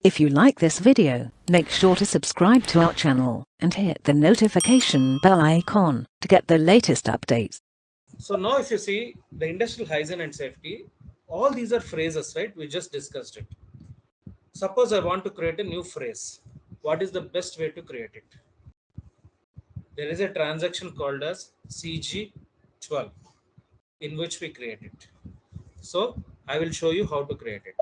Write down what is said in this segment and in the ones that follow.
If you like this video, make sure to subscribe to our channel and hit the notification bell icon to get the latest updates. So now if you see the industrial hygiene and safety, all these are phrases, right? We just discussed it. Suppose I want to create a new phrase. What is the best way to create it? There is a transaction called as CG12 in which we create it. So I will show you how to create it.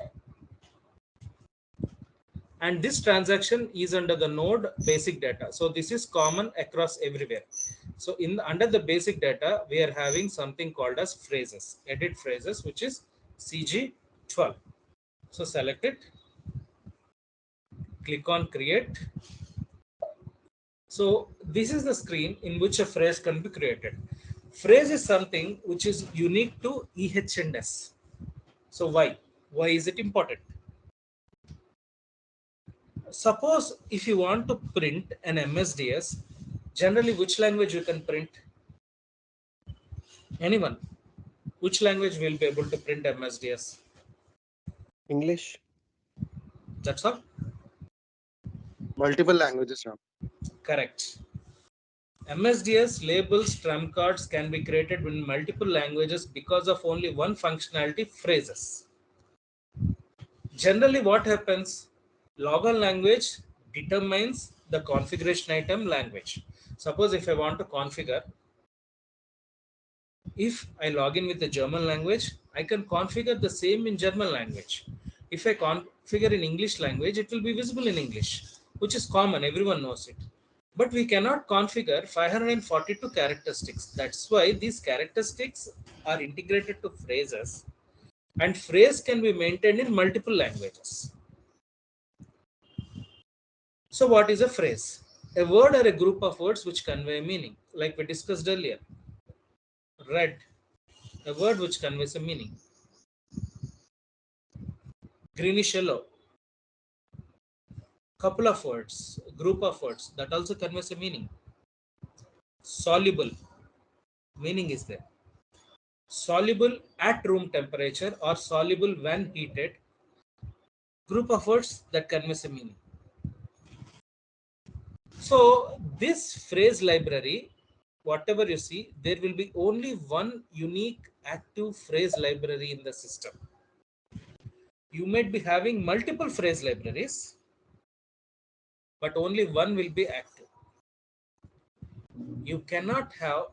And this transaction is under the node basic data. So this is common across everywhere. So under the basic data, we are having something called as phrases, edit phrases, which is CG12. So select it, click on create. So this is the screen in which a phrase can be created. Phrase is something which is unique to EHS. So why? Why is it important? Suppose if you want to print an MSDS, generally which language you can print? Anyone? Which language will be able to print MSDS? English. That's all? Multiple languages now. Correct. MSDS labels, trump cards can be created in multiple languages because of only one functionality, phrases. Generally what happens? Local language determines the configuration item language. Suppose if I want to configure, if I log in with the German language, I can configure the same in German language. If I configure in English language, it will be visible in English, which is common, everyone knows it. But we cannot configure 542 characteristics. That's why these characteristics are integrated to phrases, and phrase can be maintained in multiple languages. So what is a phrase? A word or a group of words which convey meaning, like we discussed earlier. Red, a word which conveys a meaning. Greenish yellow, couple of words, group of words, that also conveys a meaning. Soluble, meaning is there. Soluble at room temperature or soluble when heated, group of words that conveys a meaning. So this phrase library, whatever you see, there will be only one unique active phrase library in the system. You might be having multiple phrase libraries, but only one will be active. You cannot have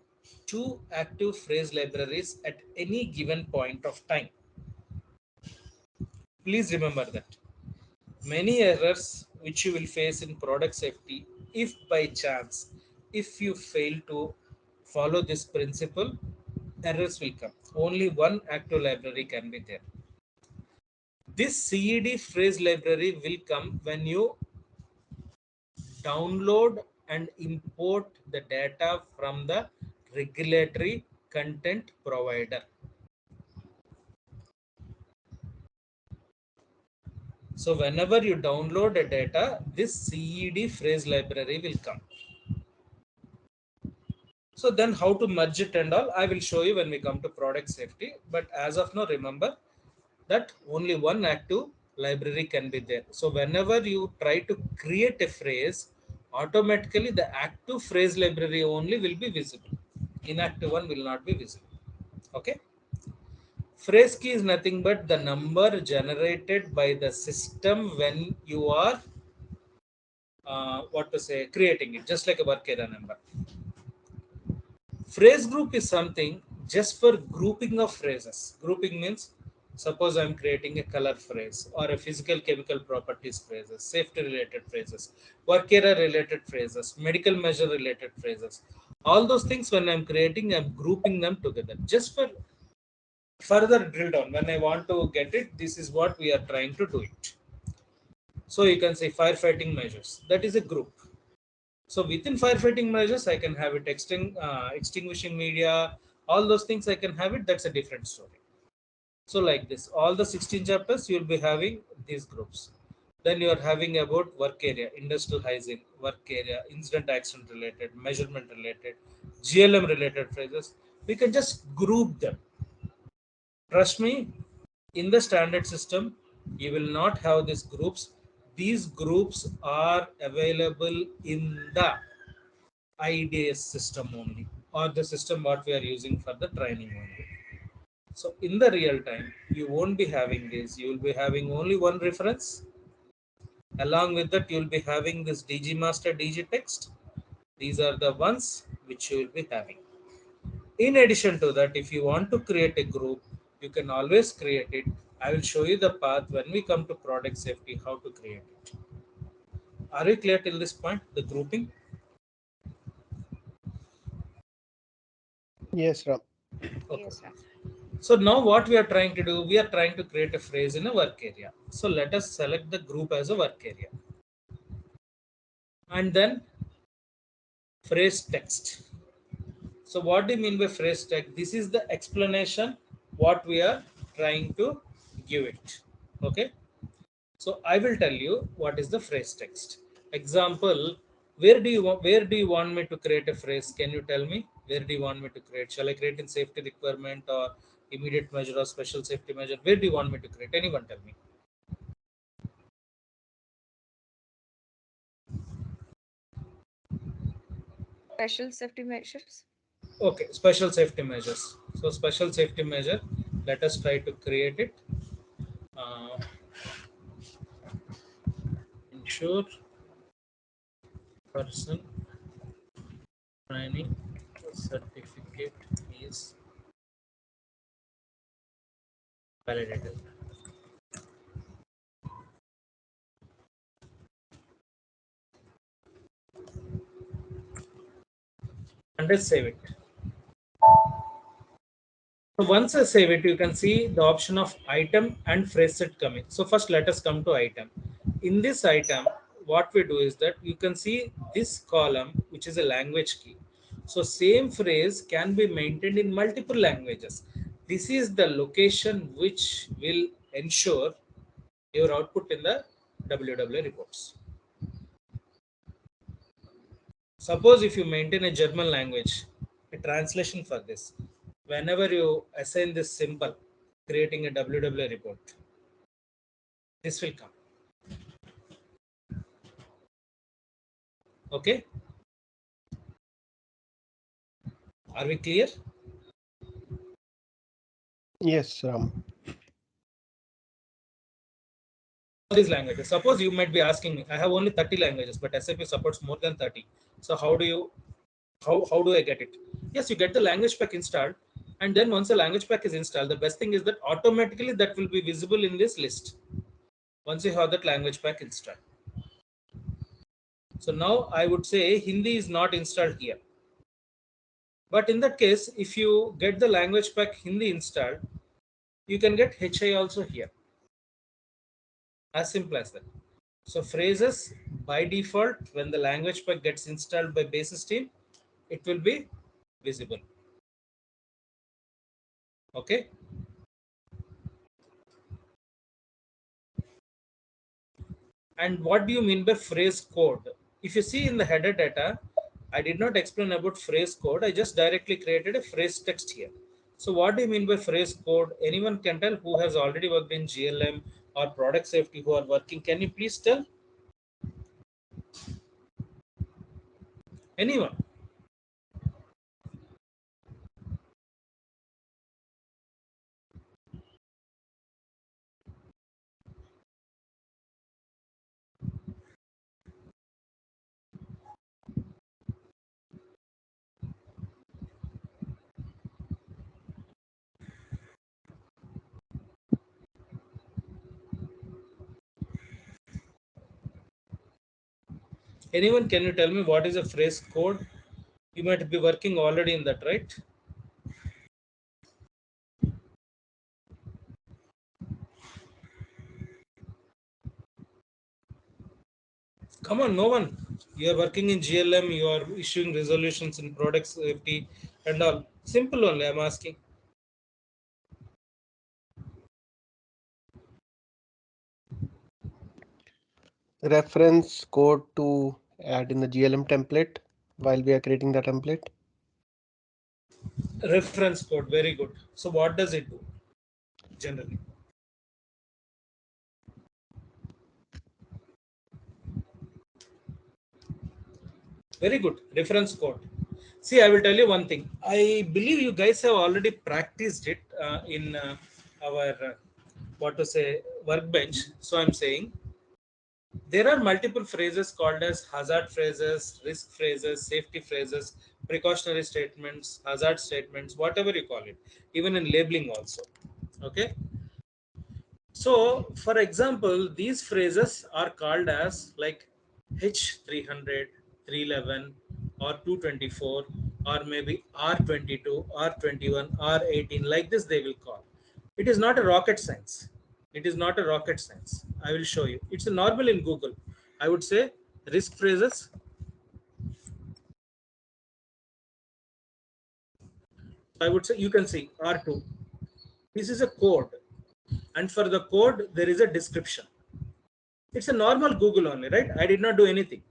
two active phrase libraries at any given point of time. Please remember that. Many errors which you will face in product safety, if by chance, if you fail to follow this principle, errors will come. Only one active library can be there. This CED phrase library will come when you download and import the data from the regulatory content provider. So whenever you download a data, this CED phrase library will come. So then how to merge it and all, I will show you when we come to product safety. But as of now, remember that only one active library can be there. So whenever you try to create a phrase, automatically the active phrase library only will be visible. Inactive one will not be visible. Okay. Phrase key is nothing but the number generated by the system when you are creating it, just like a work area number. Phrase group is something just for grouping of phrases. Grouping means, suppose I'm creating a color phrase or a physical chemical properties phrases, safety related phrases, work area related phrases, medical measure related phrases. All those things when I'm creating, I'm grouping them together. Just for further drill down, when I want to get it, this is what we are trying to do it. So you can say firefighting measures. That is a group. So within firefighting measures, I can have it extinguishing media, all those things I can have it. That's a different story. So like this, all the 16 chapters, you'll be having these groups. Then you are having about work area, industrial hygiene, work area, incident accident related, measurement related, GLM related phrases. We can just group them. Trust me, in the standard system, you will not have these groups. these groups are available in the IDS system only, or the system what we are using for the training only. So in the real time, you won't be having this. You will be having only one reference. Along with that, you will be having this DG master, DG text. These are the ones which you will be having. In addition to that, if you want to create a group, you can always create it. I will show you the path when we come to product safety, how to create it. Are we clear till this point, the grouping? Yes, Ram. Okay. Yes, Ram. So now what we are trying to do, we are trying to create a phrase in a work area. So let us select the group as a work area. And then phrase text. So what do you mean by phrase text? This is the explanation what we are trying to give it. Okay. So I will tell you what is the phrase text. Example, where do you want me to create a phrase? Can you tell me? Where do you want me to create? Shall I create in safety requirement or immediate measure or special safety measure? Where do you want me to create? Anyone tell me? Special safety measures. Okay, special safety measures. So special safety measure, let us try to create it. Uh, ensure person training certificate is validated. And let's save it. So once I save it, you can see the option of item and phrase set coming. So first let us come to item. In this item, what we do is that you can see this column, which is a language key. So same phrase can be maintained in multiple languages. This is the location which will ensure your output in the WW reports. Suppose if you maintain a German language, a translation for this, whenever you assign this symbol, creating a WW report, this will come. Okay, are we clear? Yes, Ram. These languages. Suppose you might be asking me, I have only 30 languages, but SAP supports more than 30. So how do I get it? Yes, you get the language pack installed, and then once the language pack is installed, the best thing is that automatically that will be visible in this list once you have that language pack installed. So now I would say Hindi is not installed here. But in that case, if you get the language pack Hindi installed, you can get HI also here. As simple as that. So phrases by default, when the language pack gets installed by basis team, it will be visible. Okay. And what do you mean by phrase code? If you see in the header data, I did not explain about phrase code. I just directly created a phrase text here. So what do you mean by phrase code? Anyone can tell who has already worked in GLM or product safety who are working. Can you please tell? Anyone? Anyone, can you tell me what is a phrase code? You might be working already in that, right? Come on, no one. You are working in GLM, you are issuing resolutions in product safety and all. Simple only, I'm asking. Reference code to add in the GLM template while we are creating the template. Reference code, very good. So what does it do generally? Very good. Reference code. See, I will tell you one thing. I believe you guys have already practiced it in our, what to say, workbench. So I'm saying there are multiple phrases called as hazard phrases, risk phrases, safety phrases, precautionary statements, hazard statements, whatever you call it, even in labeling also. Okay. So, for example, these phrases are called as like H300, 311, or 224, or maybe R22, R21, R18, like this they will call. It is not a rocket science. It is not a rocket science. I will show you. It's a normal in Google. I would say risk phrases. I would say you can see R2. This is a code. And for the code, there is a description. It's a normal Google only, right? I did not do anything.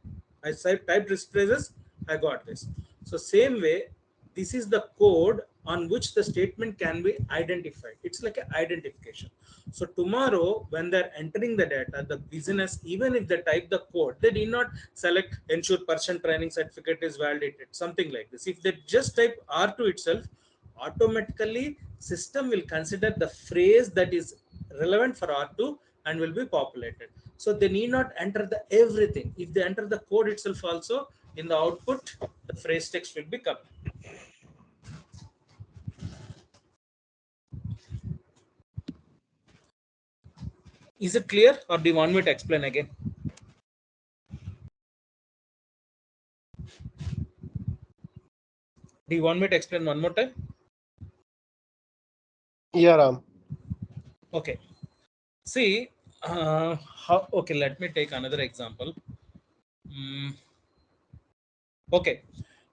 I typed risk phrases, I got this. So same way, this is the code on which the statement can be identified. It's like an identification. So tomorrow, when they're entering the data, the business, even if they type the code, they did not select ensure person training certificate is validated, something like this. If they just type R2 itself, automatically system will consider the phrase that is relevant for R2 and will be populated. So they need not enter the everything. If they enter the code itself also, in the output, the phrase text will be coming. Is it clear, or do you want me to explain again? Do you want me to explain one more time? Yeah, Ram. Okay. See, okay, let me take another example. Okay,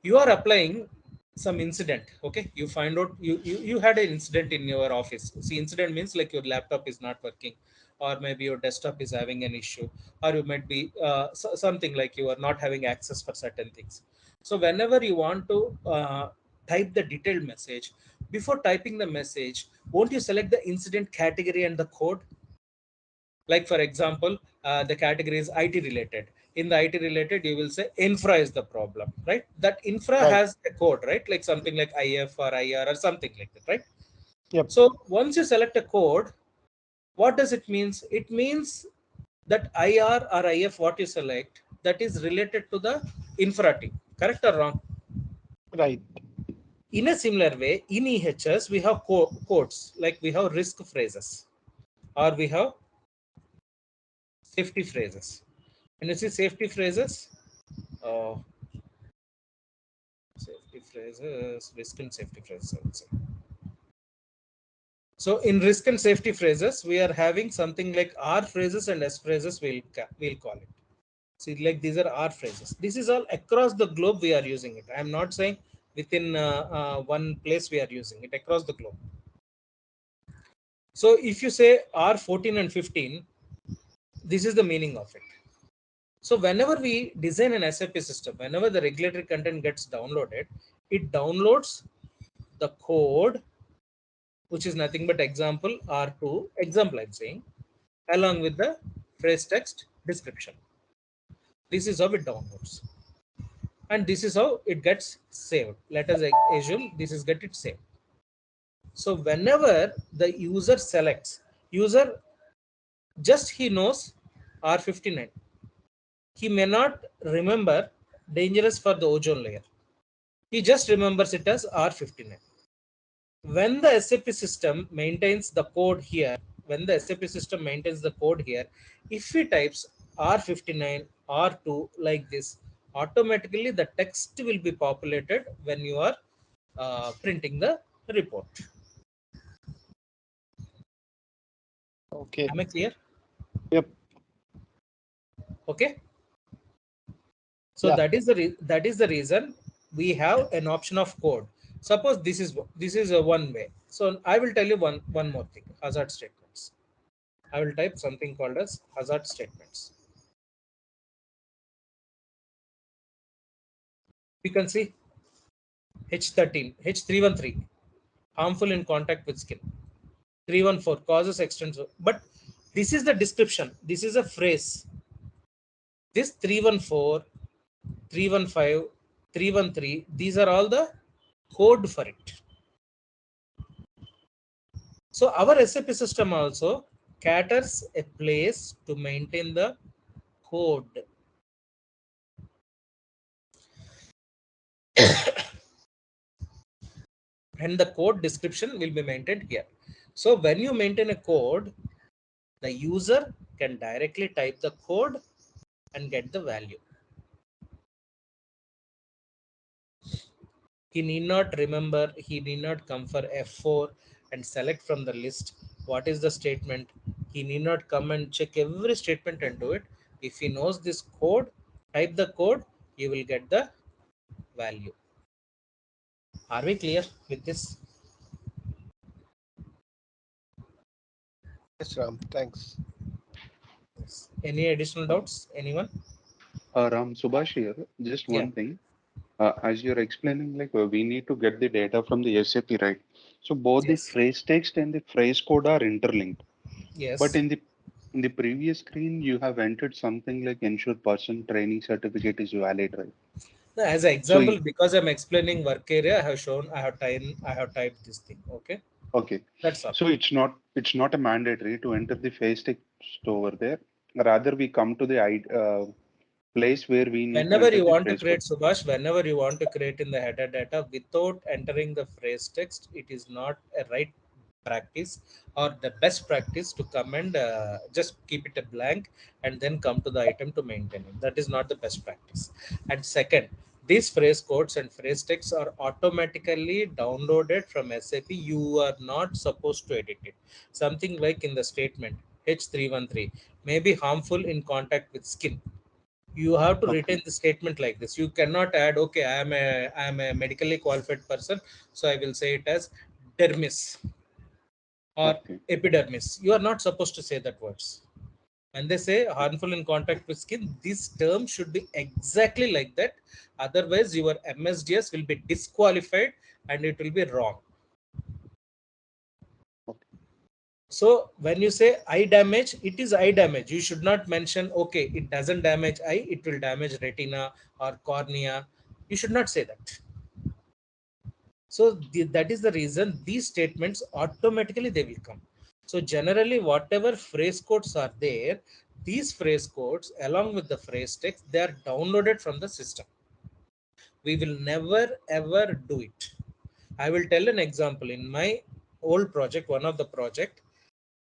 you are applying some incident. Okay, you find out you had an incident in your office. See, incident means like your laptop is not working, or maybe your desktop is having an issue, or you might be something like you are not having access for certain things. So whenever you want to type the detailed message, before typing the message, won't you select the incident category and the code? Like for example, the category is IT related. In the IT related, you will say infra is the problem, right? That infra Right. has a code, right? Like something like IF or IR or something like that, right? Yep. So once you select a code, what does it means? It means that IR or IF, what you select, that is related to the infra team. Correct or wrong? Right. In a similar way, in EHS, we have codes, like we have risk phrases, or we have safety phrases. When you see safety phrases, uh, safety phrases, risk and safety phrases, I would say. So in risk and safety phrases, we are having something like R phrases and S phrases, we'll call it. See, like these are R phrases. This is all across the globe we are using it. I am not saying within one place we are using it, across the globe. So if you say R14 and 15, this is the meaning of it. So whenever we design an SAP system, whenever the regulatory content gets downloaded, it downloads the code, which is nothing but example R2, example I'm saying, along with the phrase text description. This is how it downloads. And this is how it gets saved. Let us assume this is get it saved. So whenever the user selects, user just he knows R59. He may not remember dangerous for the ozone layer. He just remembers it as R59. When the SAP system maintains the code here, if he types R59, R2 like this, automatically the text will be populated when you are printing the report. Okay. Am I clear? Yep. Okay. So Yeah. that is the reason we have an option of code. Suppose this is a one way. So I will tell you one more thing. Hazard statements. I will type something called as hazard statements. We can see H13, H313, harmful in contact with skin. 314 causes extensive. But this is the description. This is a phrase. This 314 315, 313, these are all the code for it. So our SAP system also caters a place to maintain the code. And the code description will be maintained here. So when you maintain a code, the user can directly type the code and get the value. He need not remember, he need not come for F4 and select from the list what is the statement. He need not come and check every statement and do it. If he knows this code, type the code, you will get the value. Are we clear with this? Yes, Ram. Thanks. Any additional doubts? Anyone? Ram, Subhash here. Just Yeah. one thing. As you're explaining, like we need to get the data from the SAP, right? So both the Yes. phrase text and the phrase code are interlinked. But Yes. in the previous screen, you have entered something like ensure person training certificate is valid, right? No, as an So example, because I'm explaining work area, I have shown, I have typed this thing. Okay. okay, That's all. so it's not a mandatory to enter the phrase text over there. Rather, we come to the place where we need to Whenever enter you the want to phrase code. create Subhash, whenever you want to create in the header data without entering the phrase text, it is not a right practice or the best practice to come and just keep it a blank and then come to the item to maintain it. That is not the best practice. And second, these phrase codes and phrase texts are automatically downloaded from SAP. You are not supposed to edit it. Something like in the statement H313 may be harmful in contact with skin. You have to Okay, retain the statement like this. You cannot add, okay, I am a medically qualified person, so I will say it as dermis or okay, epidermis. You are not supposed to say that words. When they say harmful in contact with skin, this term should be exactly like that. Otherwise your MSDS will be disqualified and it will be wrong. okay, So when you say eye damage, it is eye damage. You should not mention, okay, it doesn't damage eye, it will damage retina or cornea. You should not say that. So that is the reason these statements automatically they will come. So generally, whatever phrase codes are there, these phrase codes along with the phrase text, they are downloaded from the system. We will never ever do it. I will tell an example. In my old project, one of the project,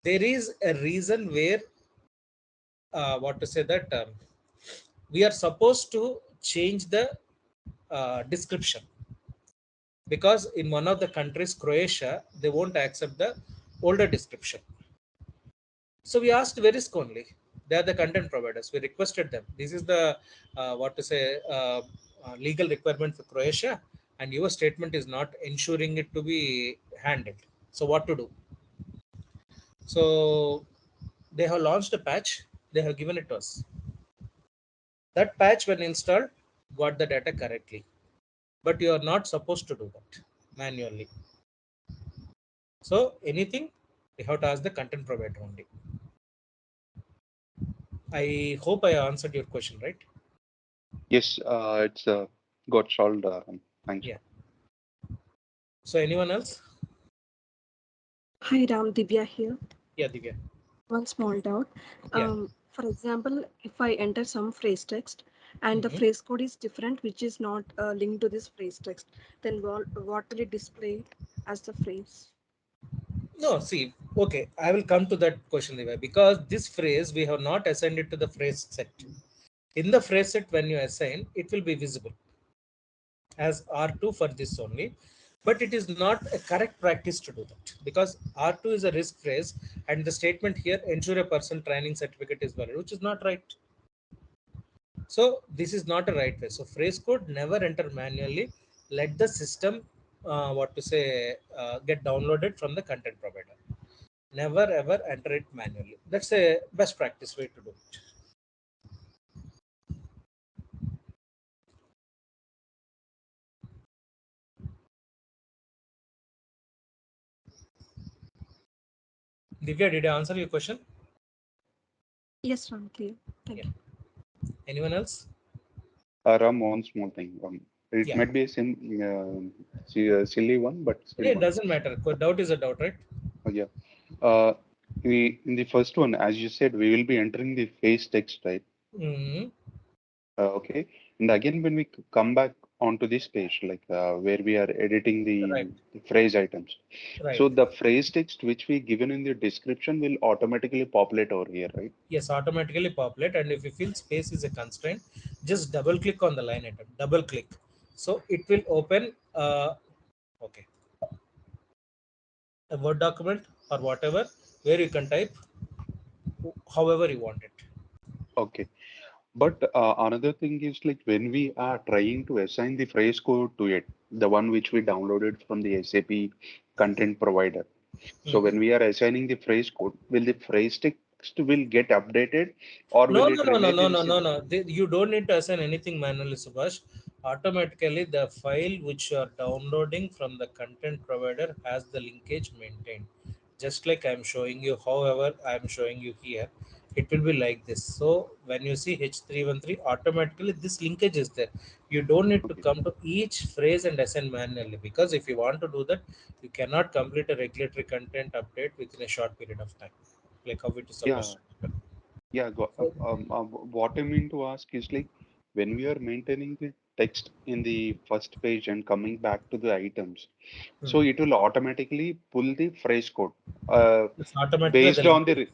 there is a reason where what to say that we are supposed to change the description, because in one of the countries, Croatia, they won't accept the older description. So we asked Verisk only. They are the content providers. We requested them. This is the what to say legal requirement for Croatia, and your statement is not ensuring it to be handled. So what to do? So they have launched a patch. They have given it to us. That patch, when installed, got the data correctly. But you are not supposed to do that manually. So anything, we have to ask the content provider only. I hope I answered your question, right? yes, it's got solved. Thanks. Yeah. So anyone else? Hi Ram, Divya here. Yeah, Divya. One small doubt. Yeah. For example, if I enter some phrase text and the Mhm. phrase code is different, which is not linked to this phrase text, then what will it display as the phrase? No, see, okay, I will come to that question, Divya, because this phrase we have not assigned it to the phrase set. In the phrase set, when you assign, it will be visible as R2 for this only. But it is not a correct practice to do that, because R2 is a risk phrase and the statement here ensure a person training certificate is valid, which is not right. So this is not a right way. So phrase code never enter manually. Let the system, what to say, get downloaded from the content provider. Never ever enter it manually. That's a best practice way to do it. Divya, did I answer your question? Yes, Ram, clear. Thank Yeah. you. Anyone else? Ram, one small thing. It Yeah, might be a silly one, but still it one. doesn't matter. Doubt is a doubt, right? Yeah. Uh, we in the first one, as you said, we will be entering the face text, right? Hmm. Okay. And again, when we come back onto this page, like where we are editing Right, the phrase items. right. So the phrase text which we given in the description will automatically populate over here, right? Yes, automatically populate. And if you feel space is a constraint, just double click on the line item. Double click. So it will open okay, a Word document or whatever where you can type however you want it. Okay. But another thing is like when we are trying to assign the phrase code to it, the one which we downloaded from the SAP content provider. So when Mhm. we are assigning the phrase code, will the phrase text will get updated or No, will no, it no, no, remain no, in no, no, same? no. You don't need to assign anything manually, Subhash. Automatically, the file which you are downloading from the content provider has the linkage maintained. Just like I'm showing you, however, I'm showing you here, it will be like this. So when you see H313, automatically this linkage is there. You don't need to Okay. come to each phrase and assign manually, because if you want to do that, you cannot complete a regulatory content update within a short period of time, like how it is supposed Yeah, to happen. yeah. What I mean to ask is like when we are maintaining the text in the first page and coming back to the items, Hmm. so it will automatically pull the phrase code uh, It's automatically the based on the linkage.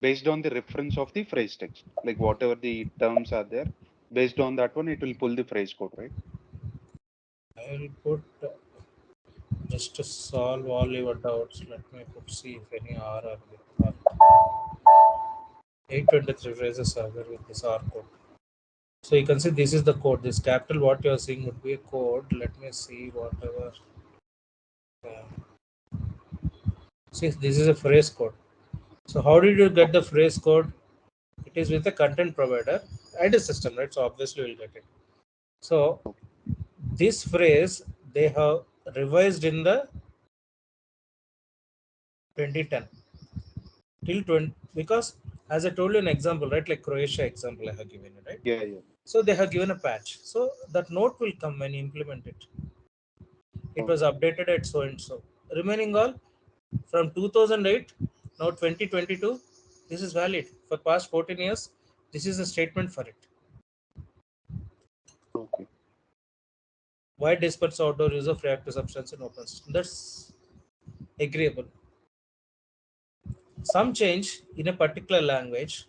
based on the reference of the phrase text, like whatever the terms are there, based on that one, it will pull the phrase code, right? I'll put just to solve all your doubts. Let me put see if any R are there. 823 phrases are there with this R code. So you can see this is the code. This capital what you are seeing would be a code. Let me see whatever. See, this is a phrase code. So how did you get the phrase code? It is with the content provider and a system, right? So obviously we'll get it. So this phrase they have revised in the 2010 till 20, because as I told you an example, right, like Croatia example I have given you, right? Yeah, yeah. So they have given a patch, so that note will come when you implement it. It was Okay. updated at so and so, remaining all from 2008, now 2022. This is valid for past 14 years. This is a statement for it. Okay. Why disperse outdoor use of reactive substance in open system? That's agreeable. Some change in a particular language,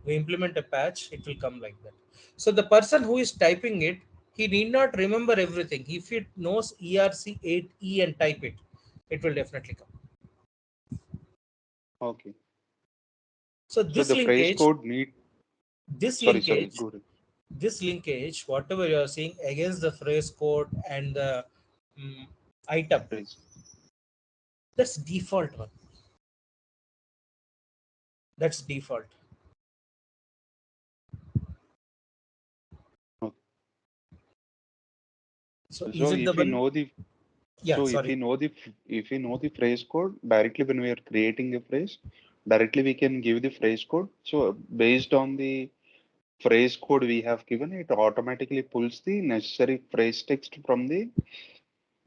we implement a patch, it will come like that. So the person who is typing it, he need not remember everything. If it knows ERC8E and type it will definitely come. Okay. So So the phrase code need, this sorry, linkage go ahead. this linkage whatever you are seeing against the phrase code and the mm, item, Phrase. that's default one. That's default. Okay. So is So it the if you one? know the, Yeah, so if sorry. you know the, if you know the phrase code directly when we are creating a phrase, directly we can give the phrase code. So based on the phrase code we have given, it automatically pulls the necessary phrase text from the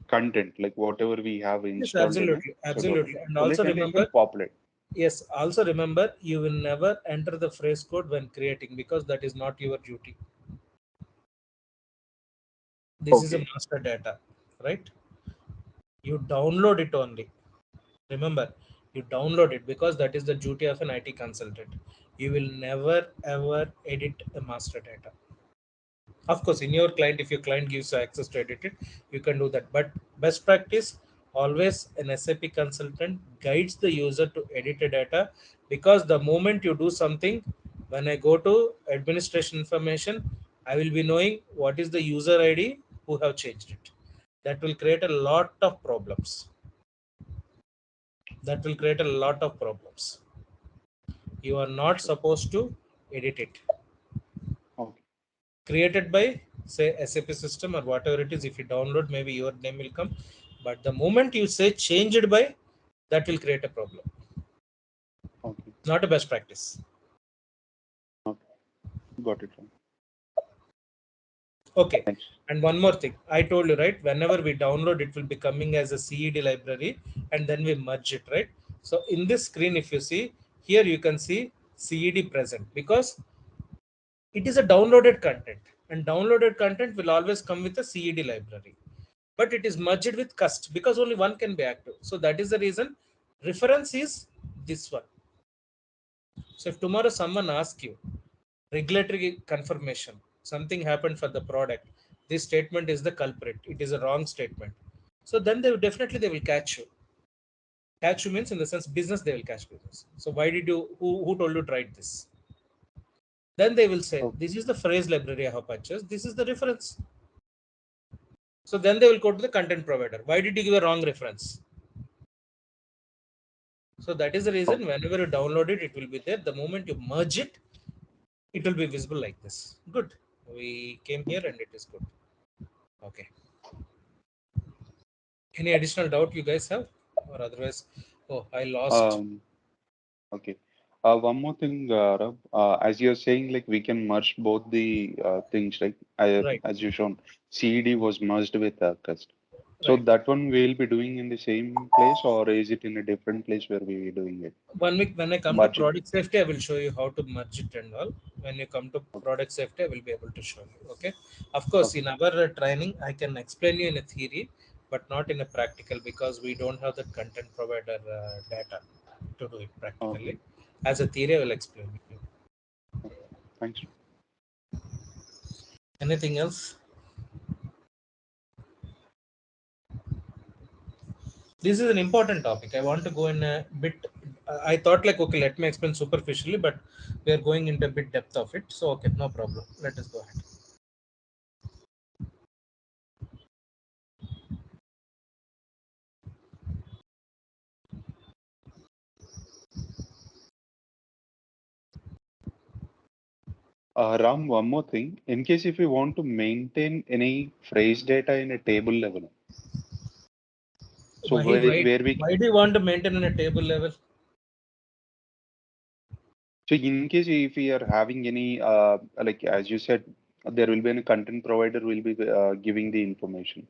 content, like whatever we have Yes, installed in it. absolutely, So it will absolutely. And pull it also and it will remember, populate. yes, also remember, you will never enter the phrase code when creating, because that is not your duty. This is a Okay. master data, right? You download it only. Remember, you download it because that is the duty of an IT consultant. You will never ever edit a master data. Of course, in your client, if your client gives you access to edit it, you can do that. But best practice, always an SAP consultant guides the user to edit a data, because the moment you do something, when I go to administration information, I will be knowing what is the user ID who have changed it. That will create a lot of problems. That will create a lot of problems. You are not Sure. supposed to edit it. Okay. Created by say SAP system or whatever it is. If you download, maybe your name will come, but the moment you say change it by, that will create a problem. Okay. Not a best practice. Okay. Got it. Okay. Thanks. And one more thing, I told you, right? Whenever we download, it will be coming as a CED library, and then we merge it, right? So in this screen, if you see here, you can see CED present because it is a downloaded content, and downloaded content will always come with a CED library, but it is merged with cust because only one can be active. So that is the reason reference is this one. So if tomorrow someone asks you regulatory confirmation, something happened for the product, this statement is the culprit, it is a wrong statement, so then they will definitely they will catch you. Catch you means in the sense business, they will catch business. So why did you, who told you to write this? Then they will say, Okay. this is the phrase library I have purchased, this is the reference. So then they will go to the content provider. Why did you give a wrong reference? So that is the reason whenever you download it, it will be there. The moment you merge it, it will be visible like this. Good. We came here and it is good. Okay. Any additional doubt you guys have? Or otherwise, oh, I lost. Okay. One more thing, Rab, as you're saying, like we can merge both the things, right? Right, As you shown, CED was merged with cust. So right. that one we'll be doing in the same place, or is it in a different place where we are doing it? 1 week when I come to Merging. product safety, I will show you how to merge it and all. When you come to product safety, I will be able to show you. Okay. Of course, Okay. in our training, I can explain you in a theory, but not in a practical because we don't have the content provider data to do it Okay. practically. As a theory, I will explain you. Okay. Thanks. Anything else? This is an important topic. I want to go in a bit. I thought like, okay, let me explain superficially, but we are going into a bit depth of it. So, okay, no problem. Let us go ahead. Ram, one more thing. In case if you want to maintain any phrase data in a table level, so Why, why, where we, why do you want to maintain in a table level? so in case if we are having any, like as you said, there will be a content provider will be giving the information,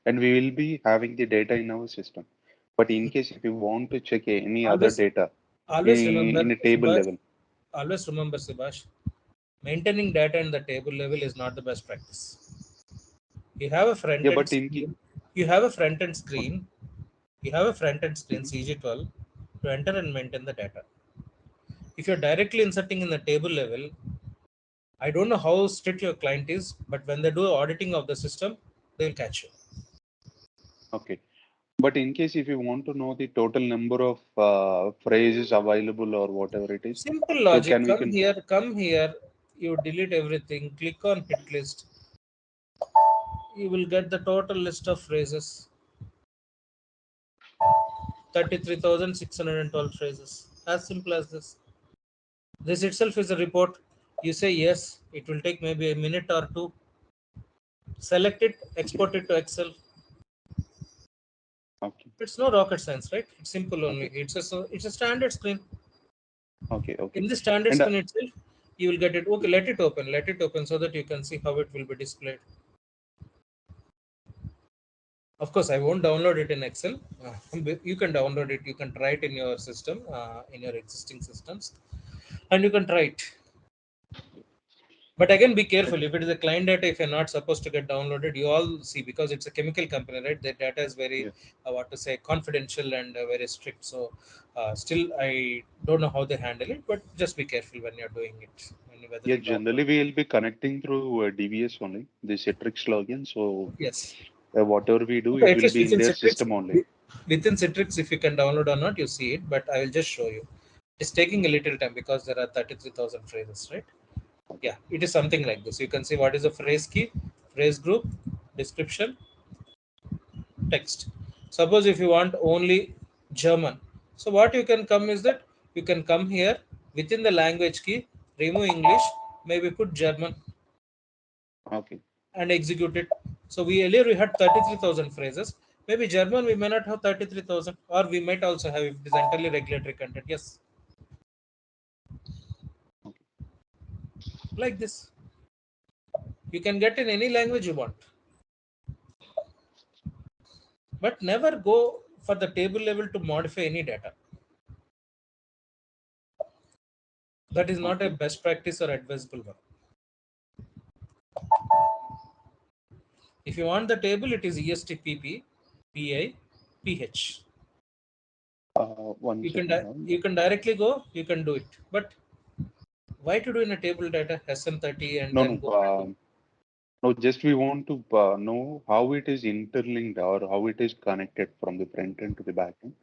and we will be having the data in our system. But in case if you want to check any other Always, data always remember, in a table Subhash. level, Always remember, Subhash. Maintaining data in the table level is not the best practice. You have a front yeah, end but screen. You have a front end okay. screen. You have a front end screen Mhm. CG12 to enter and maintain the data. If you're directly inserting in the table level, I don't know how strict your client is, but when they do auditing of the system, they'll catch you. Okay. But in case if you want to know the total number of phrases available or whatever it is, Simple so logic. can we can Come here. You delete everything. Click on hit list. You will get the total list of phrases. 33,612 phrases. As simple as this. This itself is a report. You say yes. It will take maybe a minute or two. Select it. okay, Export it to Excel. okay, It's no rocket science, right? It's simple only. okay, It's a standard screen. okay, okay. In the standard And screen itself, you will get it. Okay, let it open so that you can see how it will be displayed. Of course, I won't download it in Excel. You can download it, you can try it in your system, in your existing systems, and you can try it. But again, be careful. If it is a client data, if you're not supposed to get downloaded, you all see, because it's a chemical company, right? Their data is very, yeah, what to say, confidential and very strict. So still, I don't know how they handle it, but just be careful when you're doing it, whether yeah, you download. generally we will be connecting through DVS only, the Citrix login. So Yes. whatever we do, Okay, it at will least be in within their Citrix, system only. within Citrix, if you can download or not, you see it. But I will just show you. It's taking a little time because there are 33,000 phrases, right? Okay, Yeah, it is something like this. You can see what is the phrase key, phrase group, description, text. Suppose if you want only German, so what you can come is that you can come here within the language key, remove English, maybe put German okay, and execute it. So we earlier we had 33,000 phrases. Maybe German we may not have 33,000, or we might also have if it is entirely regulatory content. Yes, okay. like this. You can get in any language you want. But never go for the table level to modify any data. That is not a best practice or advisable one. If you want the table, it is ESTPP, PI, PH. One second. You can directly go, you can do it. But why to do in a table data SN30 and No, then no. go back to No, just we want to know how it is interlinked or how it is connected from the front end to the back end,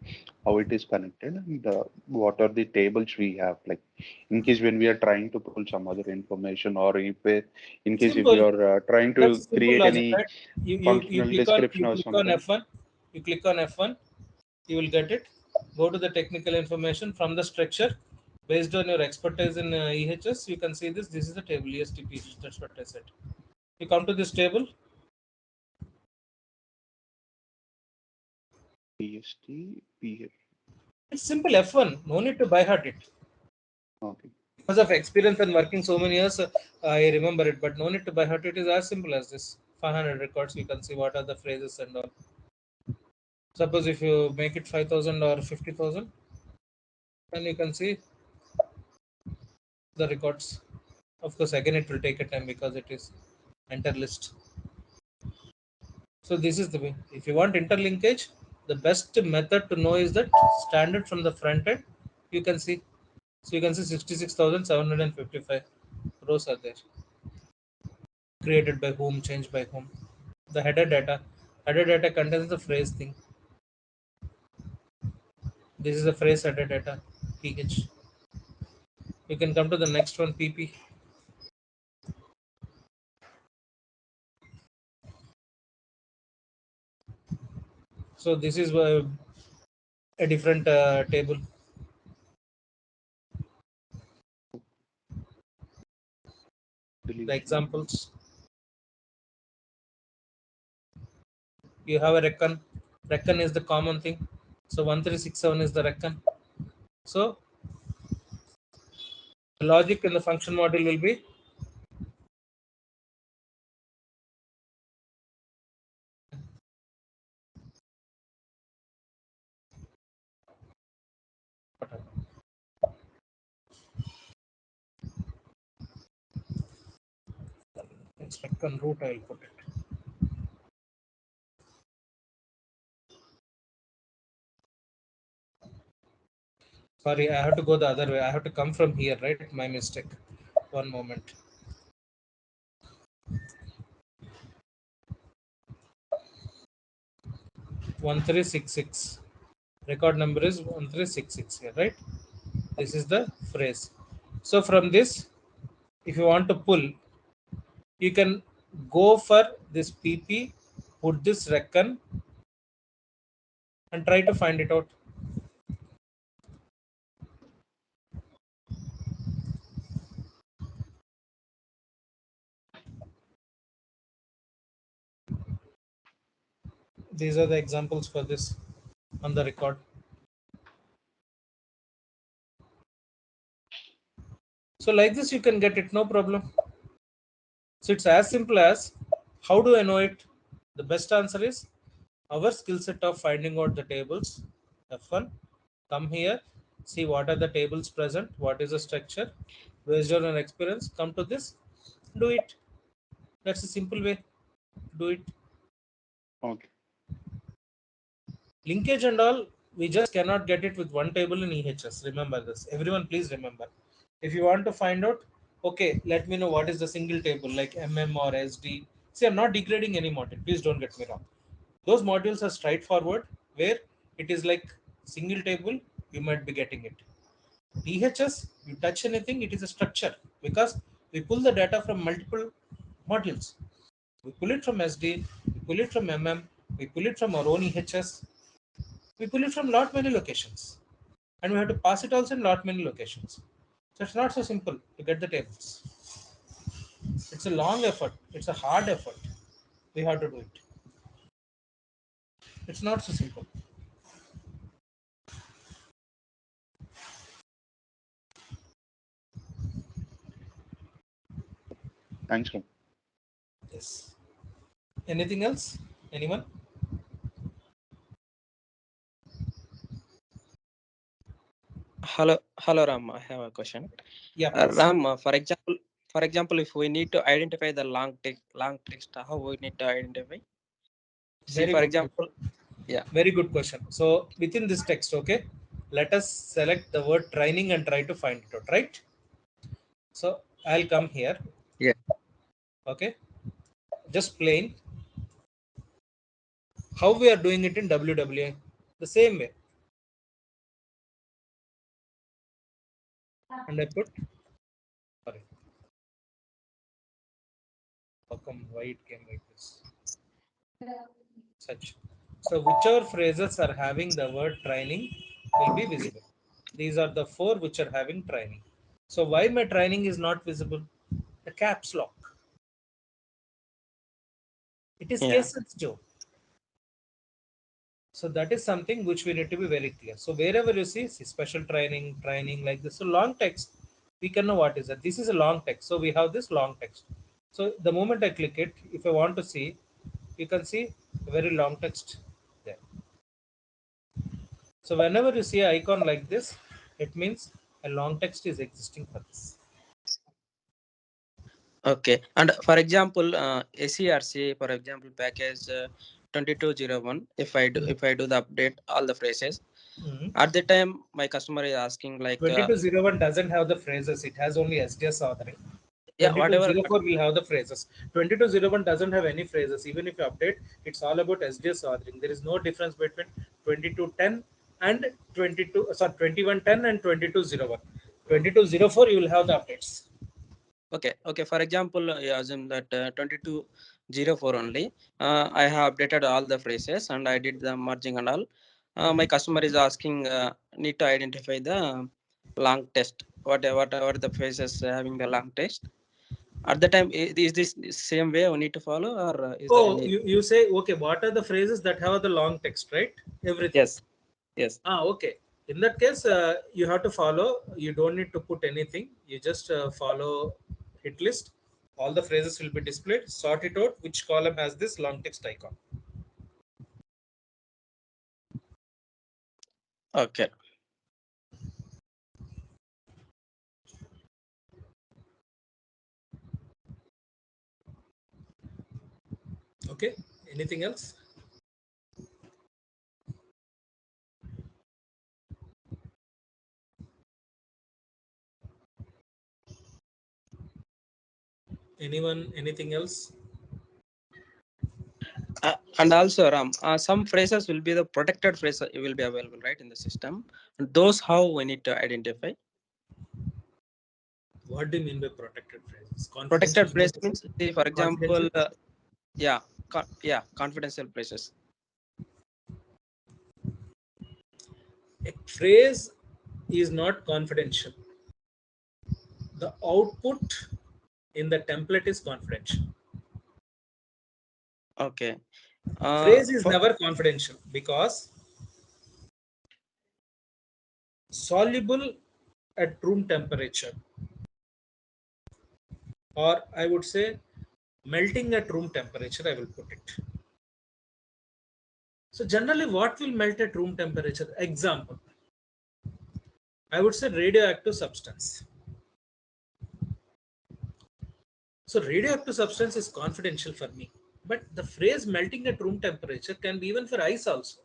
how it is connected, and what are the tables we have. Like in case when we are trying to pull some other information, or in case if simple. you are trying That's to simple create logic, any right? You functional click on description or something. F1. You click on F1. You will get it. Go to the technical information from the structure. Based on your expertise in EHS, you can see this. This is the table ESTP. That's what I said. You come to this table. PST, PF. It's simple F1. No need to by heart it. Okay. Because of experience and working so many years, I remember it. But no need to by heart. It is as simple as this. 500 records. You can see what are the phrases and all. Suppose if you make it 5,000 or 50,000, then you can see the records. Of course, again it will take a time because it is enter list. So this is the way. If you want interlinkage, the best method to know is that standard from the front end. You can see. So you can see 66,755 rows are there. Created by whom, changed by whom. The header data. Header data contains the phrase thing. This is the phrase header data. PH. You can come to the next one, PP. So this is a different table. The examples. You have a reckon. Reckon is the common thing. So 1367 is the reckon. So the logic in the function model will be it's reckon root. I will put it. Sorry, I have to go the other way. I have to come from here, right? My mistake. One moment. One three six six. Record number is 1366 here, right? This is the phrase. So from this, if you want to pull, you can go for this PP, put this reckon, and try to find it out. These are the examples for this on the record. So like this, you can get it, no problem. So it's as simple as, how do I know it? The best answer is our skill set of finding out the tables. F1, come here, see what are the tables present, what is the structure. Based on an experience, come to this, do it. That's a simple way. Do it. Okay. Linkage and all, we just cannot get it with one table in EHS. Remember this. Everyone, please remember. If you want to find out, okay, let me know what is the single table like MM or SD. See, I'm not degrading any module. Please don't get me wrong. Those modules are straightforward, where it is like single table, you might be getting it. EHS, you touch anything, it is a structure because we pull the data from multiple modules. We pull it from SD, we pull it from MM, we pull it from our own EHS, we pull it from lot many locations, and we have to pass it also in lot many locations. So it's not so simple to get the tables. It's a long effort. It's a hard effort. We have to do it. It's not so simple. Thanks, Ram. this. Anything else? Anyone? Hello, Ram. I have a question. Yeah, please. Ram, for example, if we need to identify the long text, how we need to identify? See, Very for good. example, yeah. Very good question. So within this text, okay, let us select the word training and try to find it out, right? So I'll come here. Yeah. Okay. Just plain. How we are doing it in WWA? The same way. And I put, sorry. How come why it came like this? Such. So whichever phrases are having the word training will be visible. These are the 4 which are having training. So why my training is not visible? The caps lock. It is Yeah. case sensitive. So that is something which we need to be very clear. So wherever you see special training like this. So long text, we can know what is that. This is a long text. So we have this long text. So the moment I click it, if I want to see, you can see a very long text there. So whenever you see an icon like this, it means a long text is existing for this. Okay. And for example, SERC, for example, package 2201. If I do the update all the phrases, Mhm. at the time my customer is asking like 2201 doesn't have the phrases. It has only SDS authoring. yeah, whatever. 2204 will have the phrases. 2201 doesn't have any phrases. Even if you update, it's all about SDS authoring. There is no difference between 2210 and 2110 and 2201. 2204 you will have the updates. Okay. For example, you assume that 2204 only. I have updated all the phrases and I did the merging and all. My customer is asking, need to identify the long test. Whatever the phrases having the long test. At the time, is this the same way we need to follow, or is there Oh, any? you say, okay, what are the phrases that have the long text, right? Everything. Yes. Yes. Okay. In that case, you have to follow. You don't need to put anything. You just follow hit list. All the phrases will be displayed. Sort it out. Which column has this long text icon? Okay. Okay. Anything else? Anyone? Anything else? And also, Ram, some phrases will be the protected phrase will be available right in the system. Those how we need to identify. What do you mean by protected phrases? Confidential Protected phrase phrases? means, say, for example, Confidential? yeah, confidential phrases. A phrase is not confidential. The output in the template is confidential. Okay. Phrase is For never confidential because soluble at room temperature, or I would say melting at room temperature, I will put it. So generally what will melt at room temperature? Example, I would say radioactive substance. So radioactive substance is confidential for me, but the phrase melting at room temperature can be even for ice also.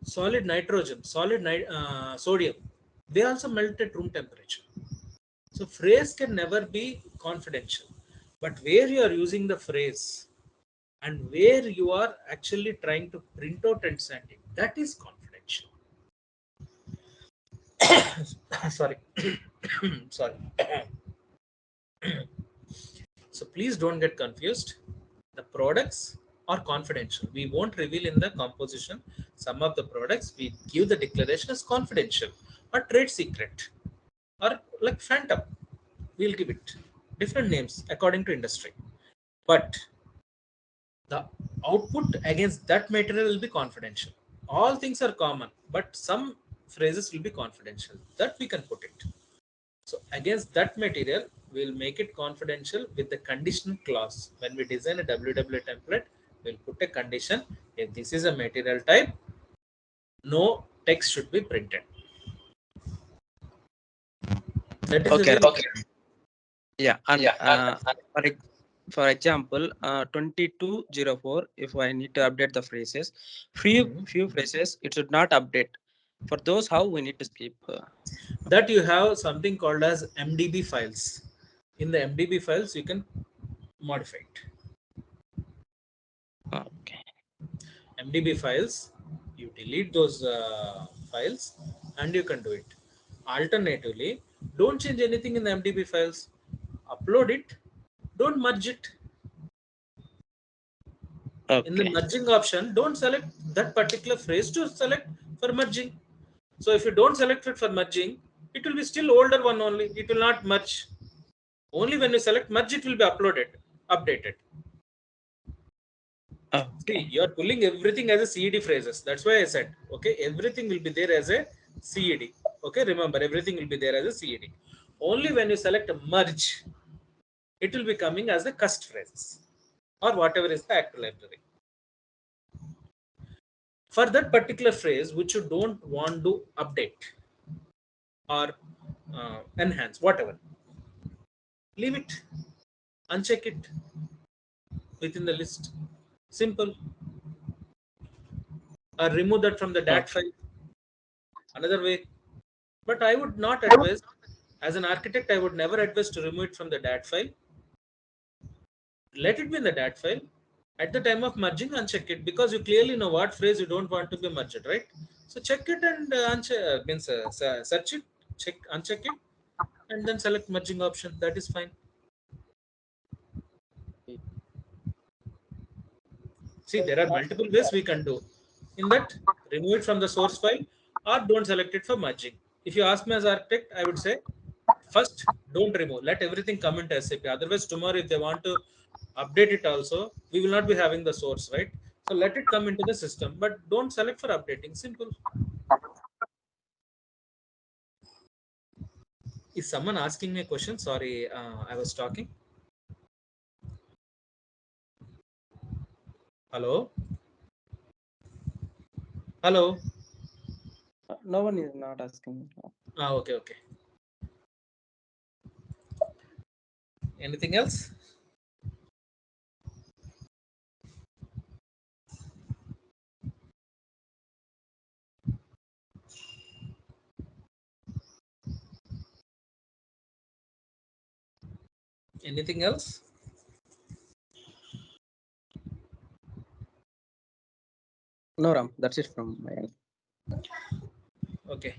Solid nitrogen, sodium, they also melt at room temperature. So phrase can never be confidential, but where you are using the phrase and where you are actually trying to print out and send it, that is confidential. Sorry. Sorry. So please don't get confused. The products are confidential. We won't reveal in the composition. Some of the products we give the declaration as confidential or trade secret or like phantom. We'll give it different names according to industry. But the output against that material will be confidential. All things are common, but some phrases will be confidential. That we can put it. So against that material, we'll make it confidential with the conditional clause. When we design a WW template, we'll put a condition. If this is a material type, no text should be printed. That is the way. Okay. Yeah, and for example, 2204, if I need to update the phrases, few phrases, it should not update. For those, how we need to skip. That you have something called as MDB files. In the MDB files, you can modify it. Okay. MDB files, you delete those files and you can do it. Alternatively, don't change anything in the MDB files. Upload it, don't merge it. In the Okay. merging option, don't select that particular phrase to select for merging. So if you don't select it for merging, it will be still older one only. It will not merge. Only when you select merge, it will be updated. See, Okay. you are pulling everything as a CED phrases. That's why I said, okay, everything will be there as a CED. Okay, remember, everything will be there as a CED. Only when you select a merge, it will be coming as the cust phrases or whatever is the active library. For that particular phrase, which you don't want to update or enhance, whatever, leave it, uncheck it within the list. Simple. Or remove that from the DAT file. Another way. But I would not advise, as an architect, I would never advise to remove it from the DAT file. Let it be in the DAT file. At the time of merging, uncheck it because you clearly know what phrase you don't want to be merged, right? So check it and search it, uncheck it, and then select merging option. That is fine. See, there are multiple ways we can do. In that, remove it from the source file or don't select it for merging. If you ask me as architect, I would say first don't remove. Let everything come into SAP. Otherwise, tomorrow if they want to update it also, we will not be having the source, right? So let it come into the system, but don't select for updating. Simple. Is someone asking me a question? Sorry, I was talking. Hello? Hello? No one is not asking. Okay, okay. Anything else? Anything else? No, Ram, that's it from my end. Okay.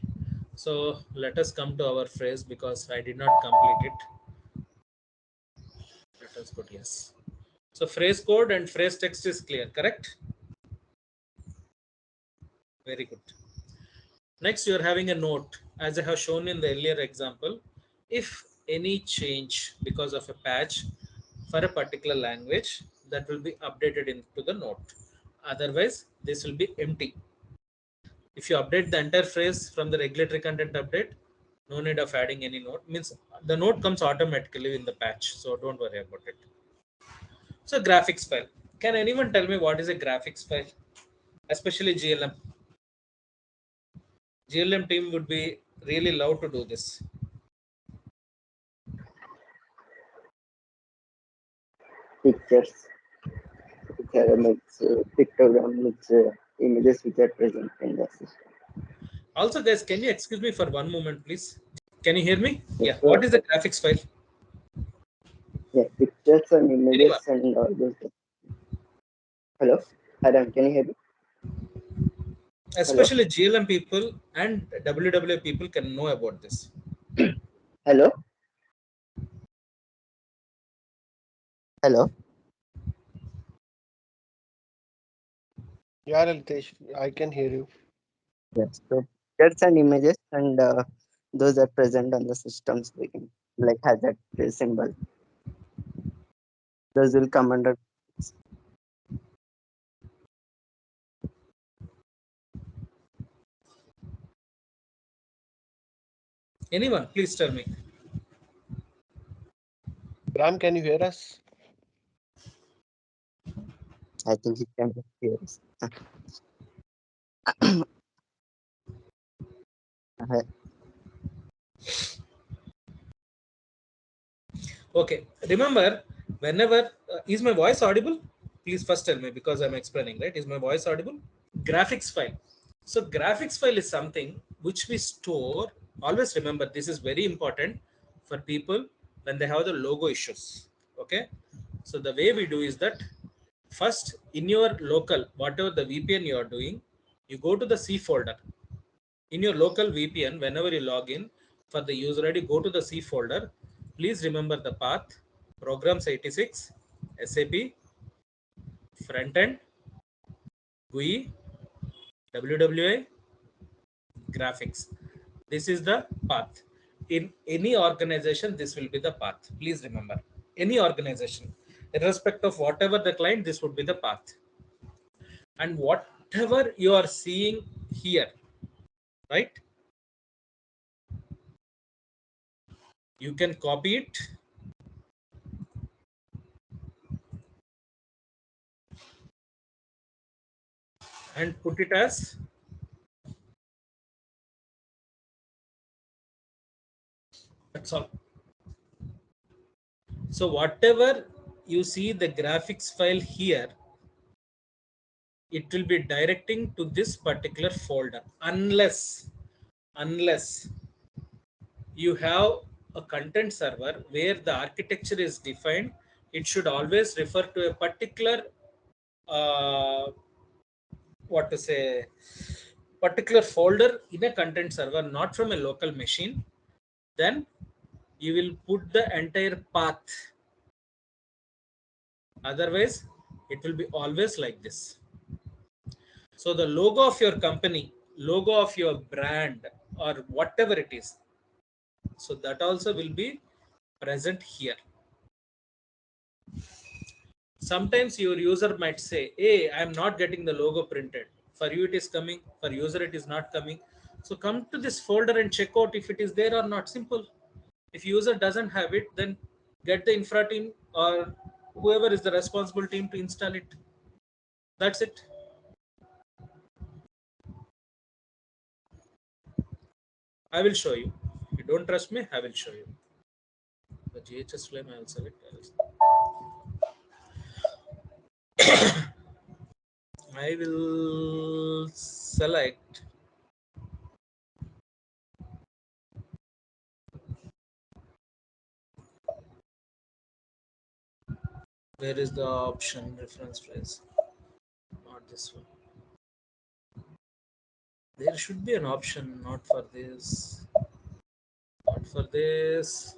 So let us come to our phrase because I did not complete it. Let us put yes. So phrase code and phrase text is clear, correct? Very good. Next, you are having a note. As I have shown in the earlier example, if any change because of a patch for a particular language, that will be updated into the note. Otherwise, this will be empty. If you update the entire phrase from the regulatory content update, no need of adding any note. Means the note comes automatically in the patch, so don't worry about it. So graphics file. Can anyone tell me what is a graphics file? Especially GLM. GLM team would be really love to do this. Pictures, which are pictogram, which images which are present in the system. Also, guys, can you excuse me for one moment, please? Can you hear me? Yes, Yeah. sir. What is the graphics file? Yeah, pictures and images Anyone? and all those. Hello, Adam, can you hear me? Hello, Especially GLM people and WW people can know about this. hello, hello. Yeah, Lalitesh, I can hear you. Yes, so pictures and images and those are present on the systems. We can like hazard symbol. Those will come under. Anyone, please tell me. Bram, can you hear us? I think he can hear us. Okay, remember, whenever is my voice audible? Please first tell me, because I'm explaining, right? Is my voice audible? Graphics file. So graphics file is something which we store. Always remember, this is very important for people when they have the logo issues. Okay, so the way we do is that first, in your local, whatever the VPN you are doing, you go to the C folder. In your local VPN, whenever you log in for the user ID, go to the C folder. Please remember the path: programs 86, SAP, front end, GUI, WWI, graphics. This is the path. In any organization, this will be the path. Please remember, any organization, irrespective of whatever the client, this would be the path. And whatever you are seeing here, right, you can copy it and put it as that's all. So whatever you see the graphics file here, it will be directing to this particular folder, unless you have a content server where the architecture is defined. It should always refer to a particular what to say, particular folder in a content server, not from a local machine. Then you will put the entire path. Otherwise, it will be always like this. So the logo of your company, logo of your brand, or whatever it is, so that also will be present here. Sometimes your user might say, hey, I'm not getting the logo printed. For you it is coming, for user it is not coming. So come to this folder and check out if it is there or not. Simple. If user doesn't have it, then get the infra team or whoever is the responsible team to install it. That's it. I will show you. If you don't trust me, I will show you. The GHS flame I will select. I will select where is the option reference phrase, not this one. There should be an option, not for this, not for this.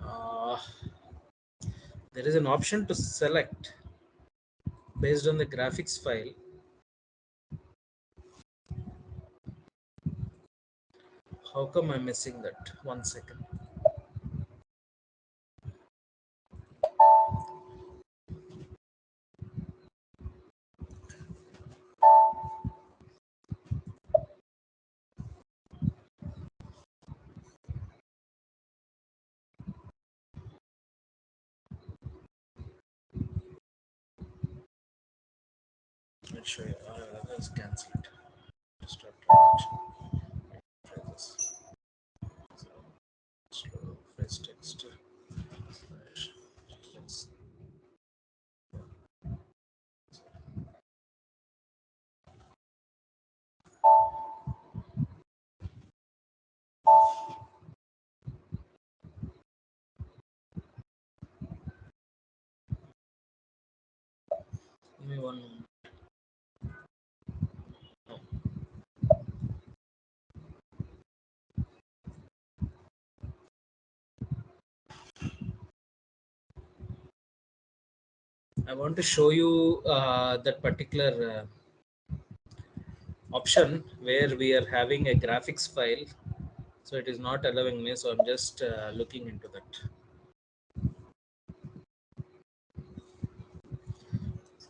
uh, there is an option to select based on the graphics file. How come I'm missing that? 1 second. I'll show you. Let's cancel it. Start transaction. Try this. So, slow phrase text. Slash. Let's give me 1 moment. No. I want to show you that particular option where we are having a graphics file. So it is not allowing me. So I'm just looking into that.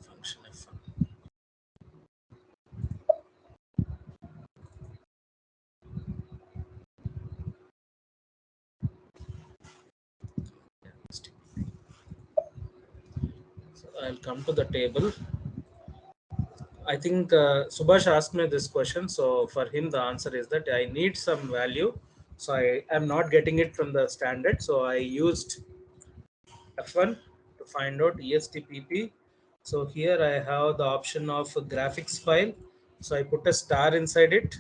Function F1. Yeah, I'll come to the table. I think Subhash asked me this question. So for him, the answer is that I need some value. So I am not getting it from the standard. So I used F1 to find out ESTPP. So here I have the option of a graphics file. So I put a star inside it.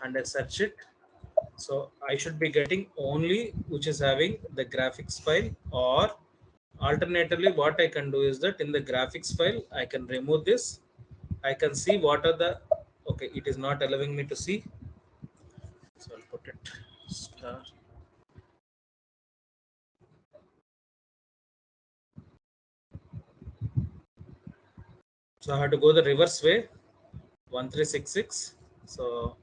And I search it. So I should be getting only which is having the graphics file, or alternatively what I can do is that in the graphics file I can remove this. I can see what are the, okay, it is not allowing me to see. So I'll put it star. So I have to go the reverse way, 1366. So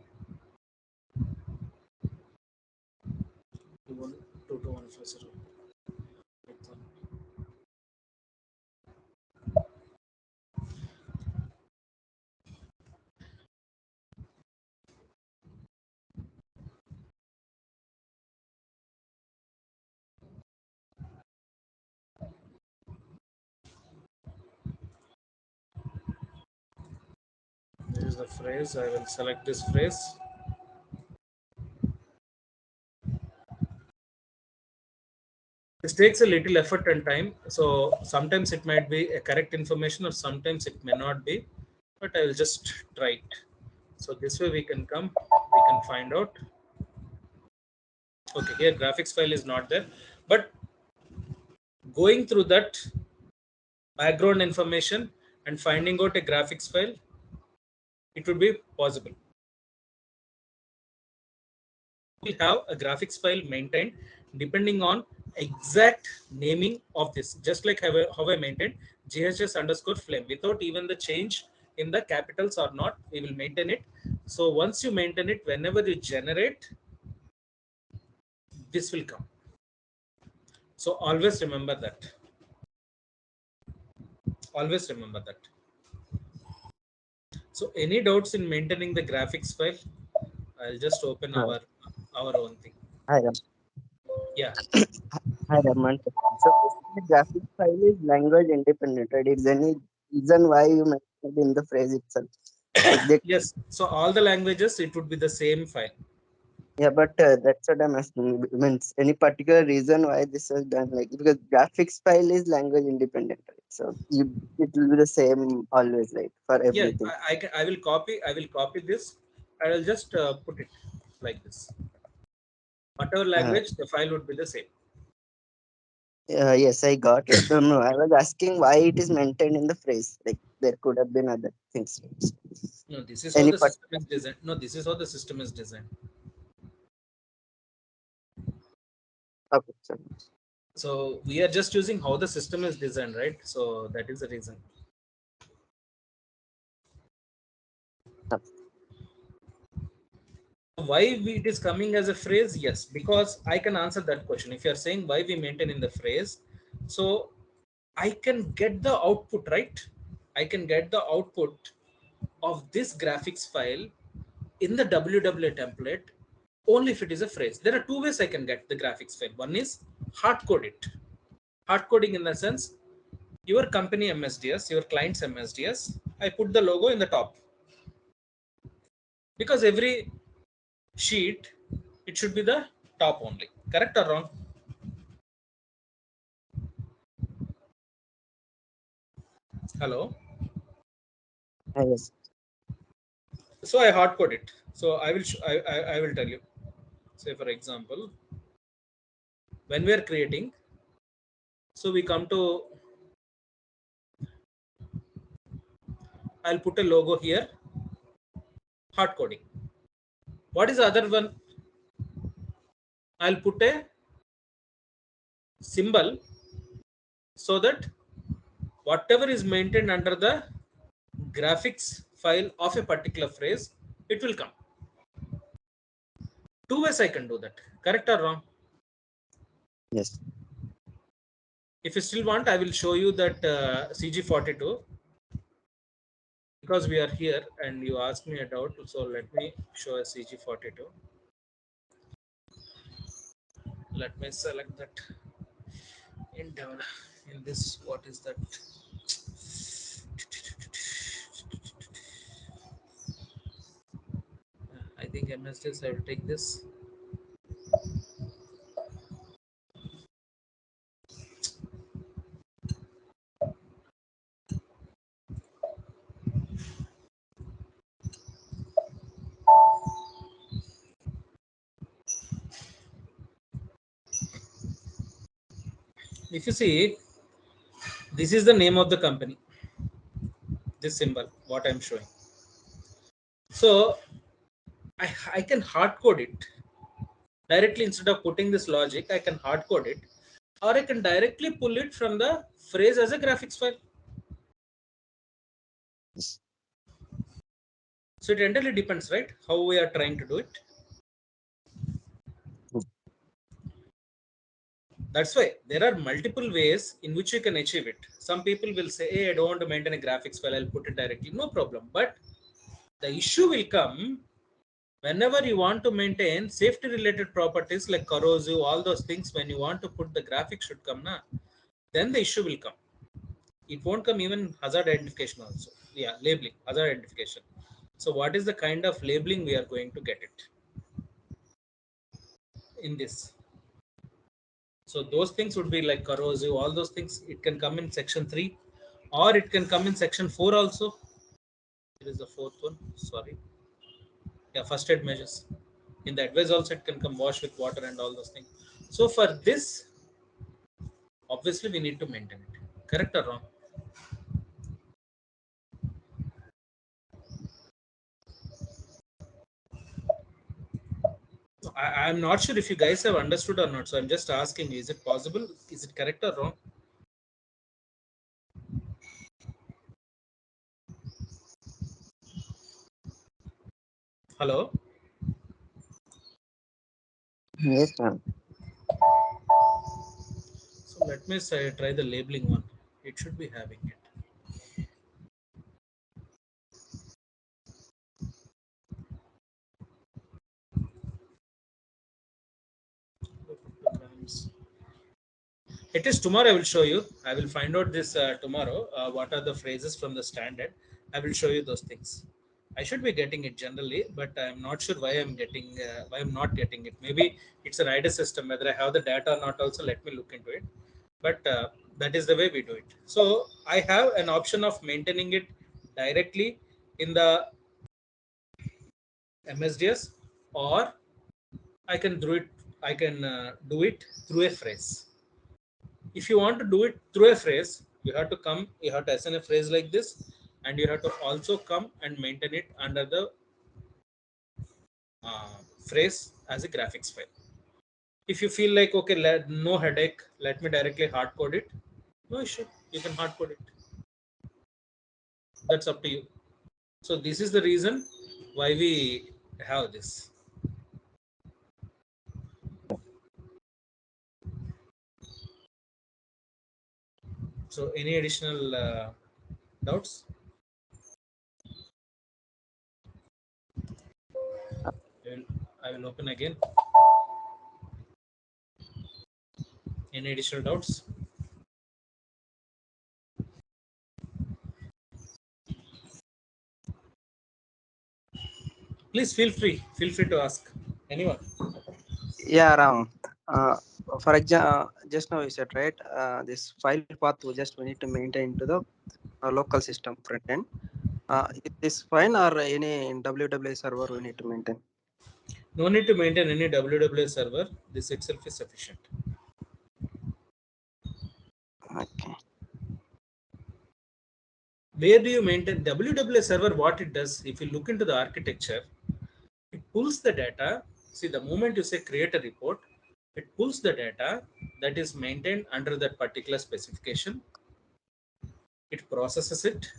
22150. This is the phrase. I will select this phrase. This takes a little effort and time. So sometimes it might be a correct information, or sometimes it may not be. But I will just try it. So this way we can come, we can find out. Okay, here graphics file is not there, but going through that background information and finding out a graphics file, it would be possible. We have a graphics file maintained depending on exact naming of this, just like how I maintained GHS underscore flame without even the change in the capitals or not, we will maintain it. So once you maintain it, whenever you generate, this will come. So always remember that. Always remember that. So any doubts in maintaining the graphics file? I'll just open Uh, our own thing. Hi, Ram. Yeah. Hi, Raman. So basically, graphics file is language independent, right? Is any reason why you mentioned it in the phrase itself? Like they, Yes. So all the languages, it would be the same file. yeah, but that's what I'm asking. Means any particular reason why this was done? Like because graphics file is language independent, right? So it will be the same always, like for Yeah, everything. I will copy this. I will just put it like this. Whatever Uh, language, the file would be the same. yes, I got it. No, no, I was asking why it is maintained in the phrase. Like there could have been other things. Right? No, this is how Any the part? system is designed. No, this is how the system is designed. Okay, so So we are just using how the system is designed, right? So that is the reason. Why it is coming as a phrase? Yes, because I can answer that question. If you are saying why we maintain in the phrase, so I can get the output, right? I can get the output of this graphics file in the WWA template only if it is a phrase. There are two ways I can get the graphics file. One is hard code it. Hard coding in the sense your company MSDS, your client's MSDS. I put the logo in the top because every sheet it should be the top only. Correct or wrong? Hello. yes. So I hard code it. So I will I will tell you. Say for example, when we are creating, so we come to, I'll put a logo here, hard coding. What is the other one? I'll put a symbol so that whatever is maintained under the graphics file of a particular phrase, it will come. Two ways I can do that. Correct or wrong? Yes. If you still want, I will show you that CG42 because we are here and you asked me a doubt. So let me show a CG42. let me select that in develop. In this, what is that? I think MSDs, I will take this. If you see, this is the name of the company, this symbol, what I'm showing. So I can hard code it directly. Instead of putting this logic, I can hard code it, or I can directly pull it from the phrase as a graphics file. So it entirely depends, right? How we are trying to do it. That's why there are multiple ways in which you can achieve it. Some people will say, hey, I don't want to maintain a graphics file, I'll put it directly. No problem. But the issue will come whenever you want to maintain safety related properties like corrosive, all those things. When you want to put the graphics should come, then the issue will come. It won't come even hazard identification also. Yeah, labeling, hazard identification. So what is the kind of labeling we are going to get it in this? So those things would be like corrosive, all those things. It can come in section 3, or it can come in section 4 also. There is the fourth one. Sorry. Yeah, first aid measures. In the advice also, it can come wash with water and all those things. So for this, obviously we need to maintain it. Correct or wrong? I'm not sure if you guys have understood or not. So I'm just asking, is it possible? Is it correct or wrong? Hello? Yes, ma'am. So let me say, try the labeling one. It should be having it. It is tomorrow. I will show you. I will find out this tomorrow. What are the phrases from the standard? I will show you those things. I should be getting it generally, but I'm not sure why I'm getting why I'm not getting it. Maybe it's an IDA system. Whether I have the data or not, also let me look into it. But that is the way we do it. So I have an option of maintaining it directly in the MSDS, or I can do it. I can do it through a phrase. If you want to do it through a phrase, you have to assign a phrase like this, and you have to also come and maintain it under the phrase as a graphics file. If you feel like, okay, no headache, let me directly hard code it, no issue, you can hard code it. That's up to you. So this is the reason why we have this. So any additional doubts? I will open again. Any additional doubts? Please feel free to ask anyone. Yeah, Ram. For example, just now you said, right, this file path we need to maintain to the local system front end. Is this fine, or any WWA server we need to maintain? No need to maintain any WWA server. This itself is sufficient. Okay. Where do you maintain WWA server? What it does, if you look into the architecture, it pulls the data. See, the moment you say create a report, it pulls the data that is maintained under that particular specification. It processes it,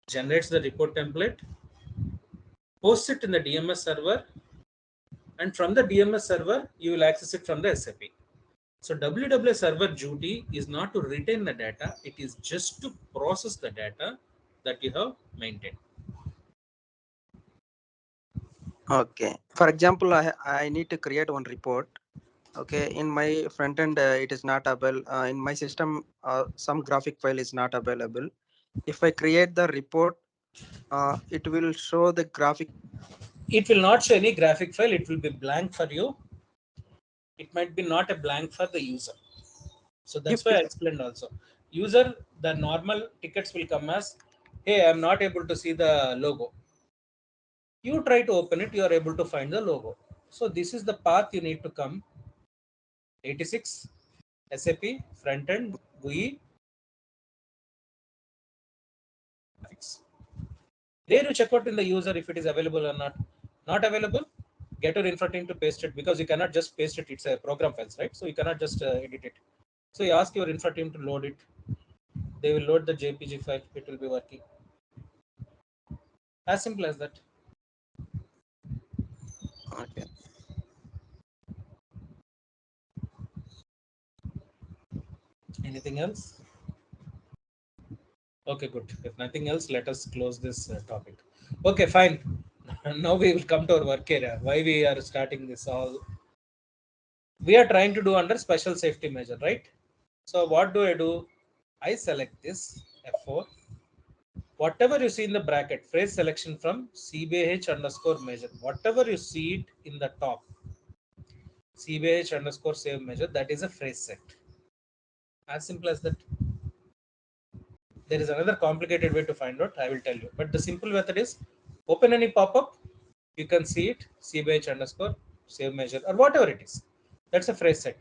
generates the report template, posts it in the DMS server, and from the DMS server, you will access it from the SAP. So WWA server duty is not to retain the data, it is just to process the data that you have maintained. Okay. For example, I need to create one report. Okay, in my front end, it is not available. In my system, some graphic file is not available. If I create the report, it will show the graphic. It will not show any graphic file. It will be blank for you. It might be not a blank for the user. So that's why I explained also. User, the normal tickets will come as, hey, I'm not able to see the logo. You try to open it, you are able to find the logo. So this is the path you need to come. 86, SAP, front end, GUI. There you check out in the user if it is available or not. Not available, get your infra team to paste it, because you cannot just paste it. It's a program files, right? So you cannot just edit it. So you ask your infra team to load it. They will load the JPG file. It will be working. As simple as that. Okay. Anything else? Okay, good. If nothing else, let us close this topic. Okay, fine. Now we will come to our work area. Why we are starting this all? We are trying to do under special safety measure, right? So what do? I select this F4. Whatever you see in the bracket, phrase selection from CBH underscore measure. Whatever you see it in the top, CBH underscore save measure, that is a phrase set. As simple as that. There is another complicated way to find out. I will tell you. But the simple method is open any pop-up. You can see it, CBH underscore save measure or whatever it is. That's a phrase set.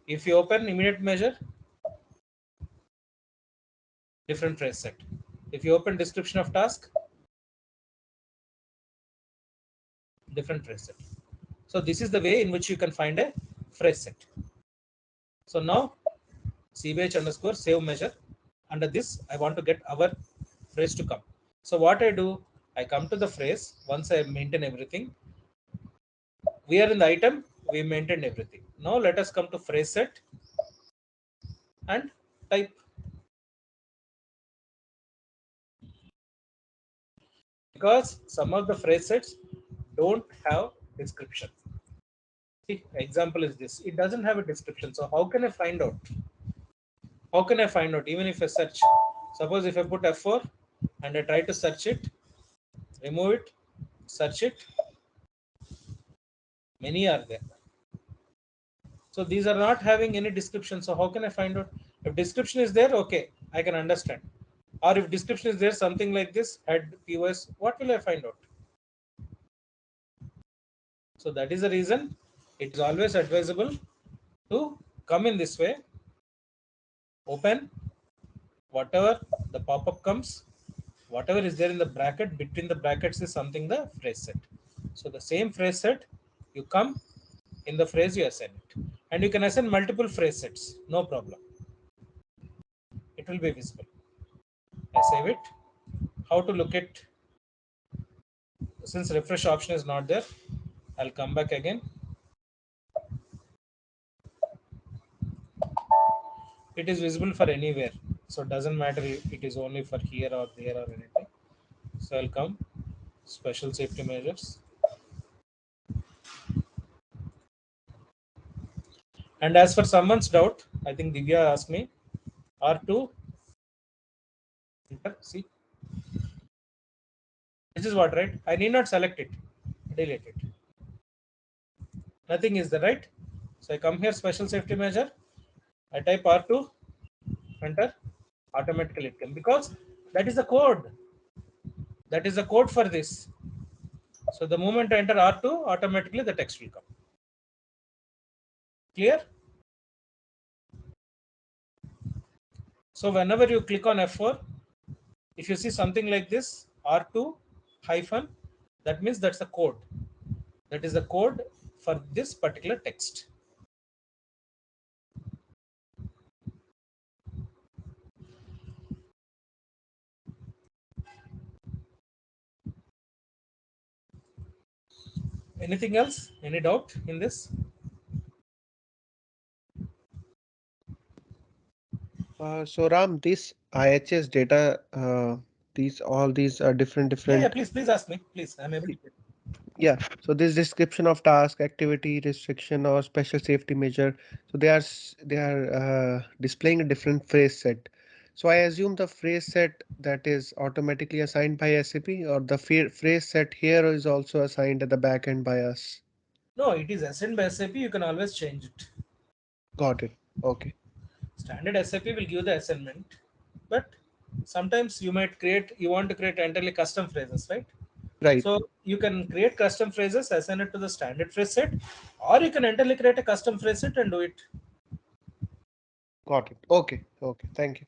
If you open immediate measure, different phrase set. If you open description of task, different phrase set. So this is the way in which you can find a phrase set. So now CBH underscore save measure. Under this, I want to get our phrase to come. So what I do, I come to the phrase. Once I maintain everything, we are in the item, we maintained everything. Now let us come to phrase set and type. Because some of the phrase sets don't have description. See, example is this. It doesn't have a description. So how can I find out? How can I find out? Even if I search, suppose if I put F4 and I try to search it, remove it, search it, many are there. So these are not having any description. So how can I find out? If description is there, okay, I can understand. Or if description is there, something like this, head POS, what will I find out? So that is the reason it is always advisable to come in this way. Open whatever the pop-up comes, whatever is there in the bracket, between the brackets is something the phrase set. So the same phrase set, you come in the phrase, you assign it. And you can assign multiple phrase sets, no problem. It will be visible. I save it. How to look at, since refresh option is not there, I'll come back again. It is visible for anywhere. So it doesn't matter if it is only for here or there or anything. So I'll come, special safety measures. And as for someone's doubt, I think Divya asked me, R2, enter, see, this is what, right? I need not select it, delete it. Nothing is there, right? So I come here, special safety measure, I type R2, enter, automatically it comes because that is the code. That is the code for this. So the moment I enter R2, automatically the text will come. Clear? So whenever you click on F4, if you see something like this, R2 hyphen, that means that's the code. That is the code for this particular text. Anything else? Any doubt in this? So Ram, this IHS data, all these are different. Yeah, please ask me. Please, I'm able to. Yeah, so this description of task, activity, restriction, or special safety measure. So they are displaying a different phrase set. So I assume the phrase set that is automatically assigned by SAP, or the phrase set here is also assigned at the back end by us. No, it is assigned by SAP. You can always change it. Got it. Okay. Standard SAP will give the assignment, but sometimes you want to create entirely custom phrases, right? Right. So you can create custom phrases, assign it to the standard phrase set, or you can entirely create a custom phrase set and do it. Got it. Okay. Okay. Thank you.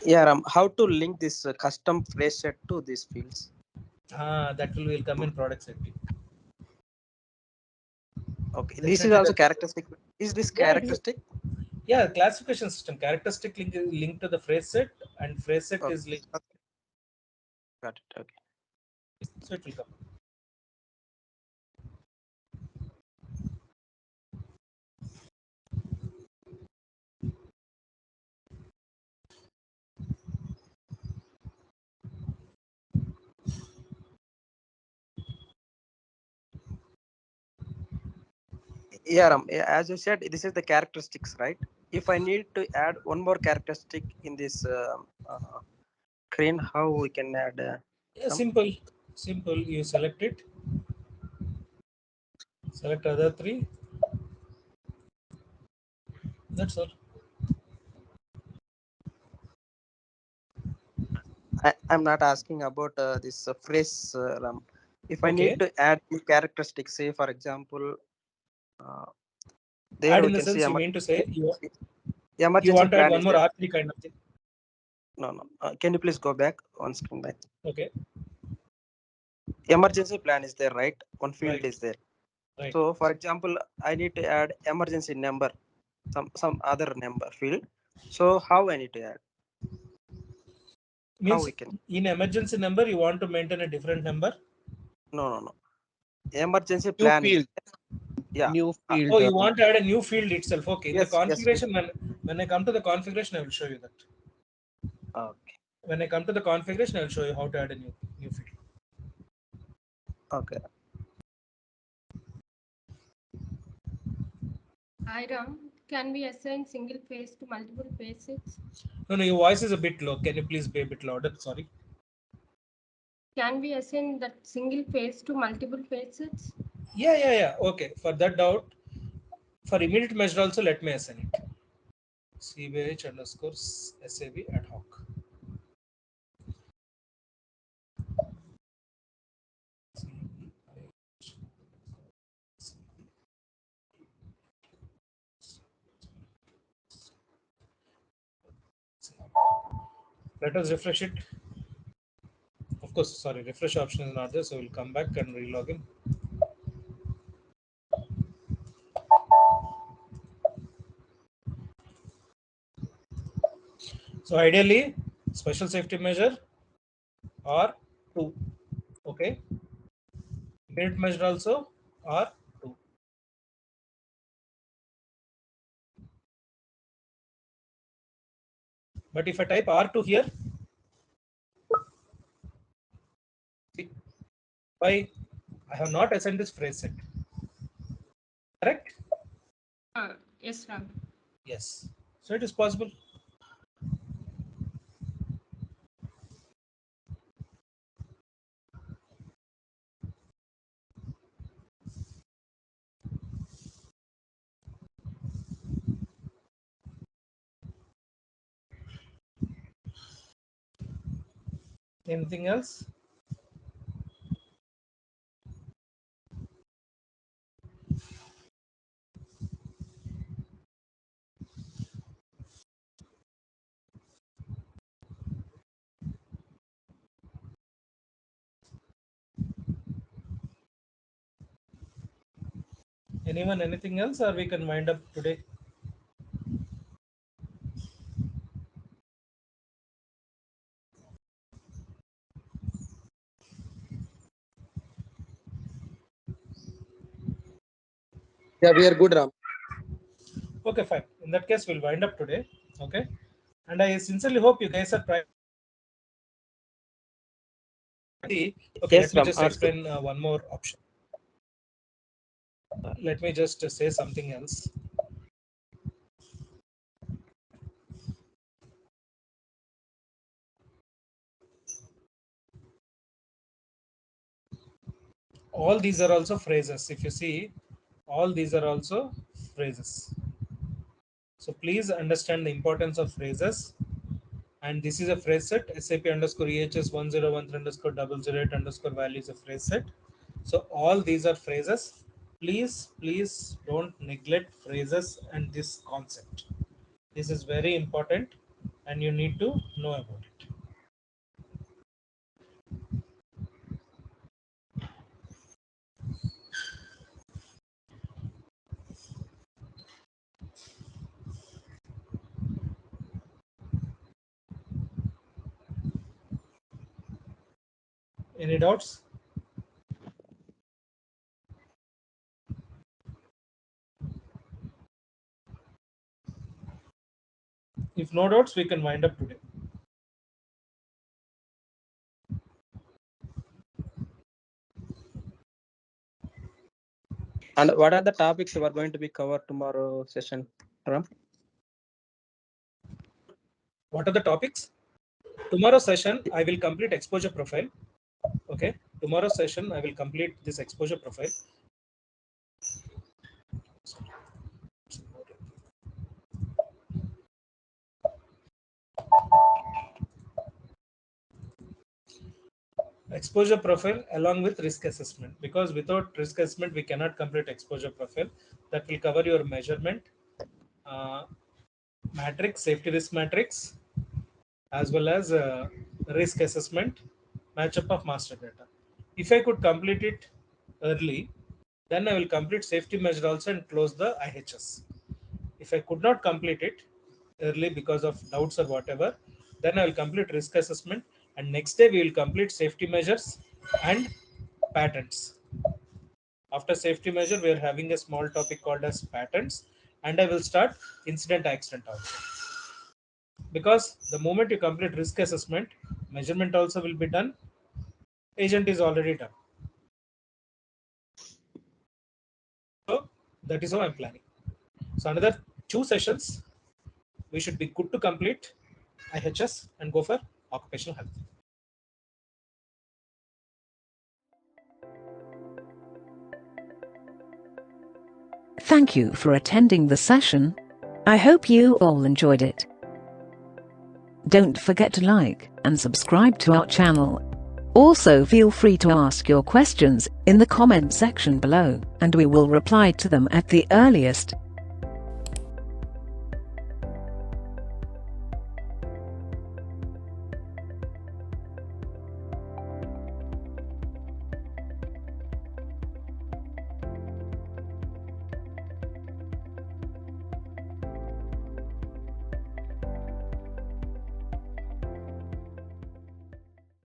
Yeah, Ram, how to link this custom phrase set to these fields? That will come in product safety. Okay, this is Definitely also that. characteristic. Is this Yeah, it is. characteristic? Yeah, classification system characteristic linked to the phrase set, and phrase set Okay. is linked. Got it. Okay. So it will come. Yeah, Ram, as you said, this is the characteristics, right? If I need to add one more characteristic in this screen, how we can add? Yeah, Ram? simple. You select it. Select other three. That's all. I'm not asking about this phrase, Ram. If I Okay. need to add new characteristics, say for example, uh, there Add we in the can see sense you mean to say you emergency want to add plan one is more there. R3 kind of thing. No. Can you please go back on screen back? Okay. Emergency plan is there, right? One field Right. is there. Right. So, for example, I need to add emergency number, some other number field. So, how I need to add? How Means we can? in emergency number you want to maintain a different number. No. Emergency New plan is field. yeah. New field. Oh, you want to add a new field itself. Okay. In the Yes. configuration, when I come to the configuration, I will show you that. Okay. When I come to the configuration, I will show you how to add a new field. Okay. Iram, can we assign single phase to multiple phases? No, your voice is a bit low. Can you please be a bit louder? Sorry. Can we assign that single phase to multiple phases? Yeah. Okay. For that doubt, for immediate measure also, let me assign it. GmbH underscore SAB ad hoc. Let us refresh it. Of course, sorry, refresh option is not there, so we'll come back and relog in. So ideally, special safety measure or 2. Okay. Immediate measure also or 2. But if I type R2 here, see, why I have not assigned this phrase set. Correct? Yes, Ram. Yes. So it is possible. Anything else? Anyone, anything else, or we can wind up today? Yeah, we are good, Ram. Okay, fine. In that case, we'll wind up today. Okay. And I sincerely hope you guys are trying Okay, Yes, let me Ram, just ask. explain one more option. Let me just say something else. All these are also phrases. If you see, all these are also phrases. So please understand the importance of phrases. And this is a phrase set. SAP underscore EHS 1013 underscore 008 underscore value is a phrase set. So all these are phrases. Please don't neglect phrases and this concept. This is very important and you need to know about it. Any doubts? If no doubts, we can wind up today. And what are the topics we are going to be covered tomorrow session, Ram? What are the topics? Tomorrow session, I will complete exposure profile. Okay. Tomorrow session, I will complete this exposure profile. Exposure profile along with risk assessment, because without risk assessment we cannot complete exposure profile. That will cover your measurement matrix, safety risk matrix, as well as risk assessment, matchup of master data. If I could complete it early, then I will complete safety measure also and close the IHS. If I could not complete it early because of doubts or whatever, then I will complete risk assessment, and next day we will complete safety measures and patents. After safety measure, we are having a small topic called as patents, and I will start incident accident also. Because the moment you complete risk assessment, measurement also will be done, agent is already done. So that is how I'm planning. So another 2 sessions, we should be good to complete IHS and go for occupational health. Thank you for attending the session. I hope you all enjoyed it. Don't forget to like and subscribe to our channel. Also feel free to ask your questions in the comment section below, and we will reply to them at the earliest.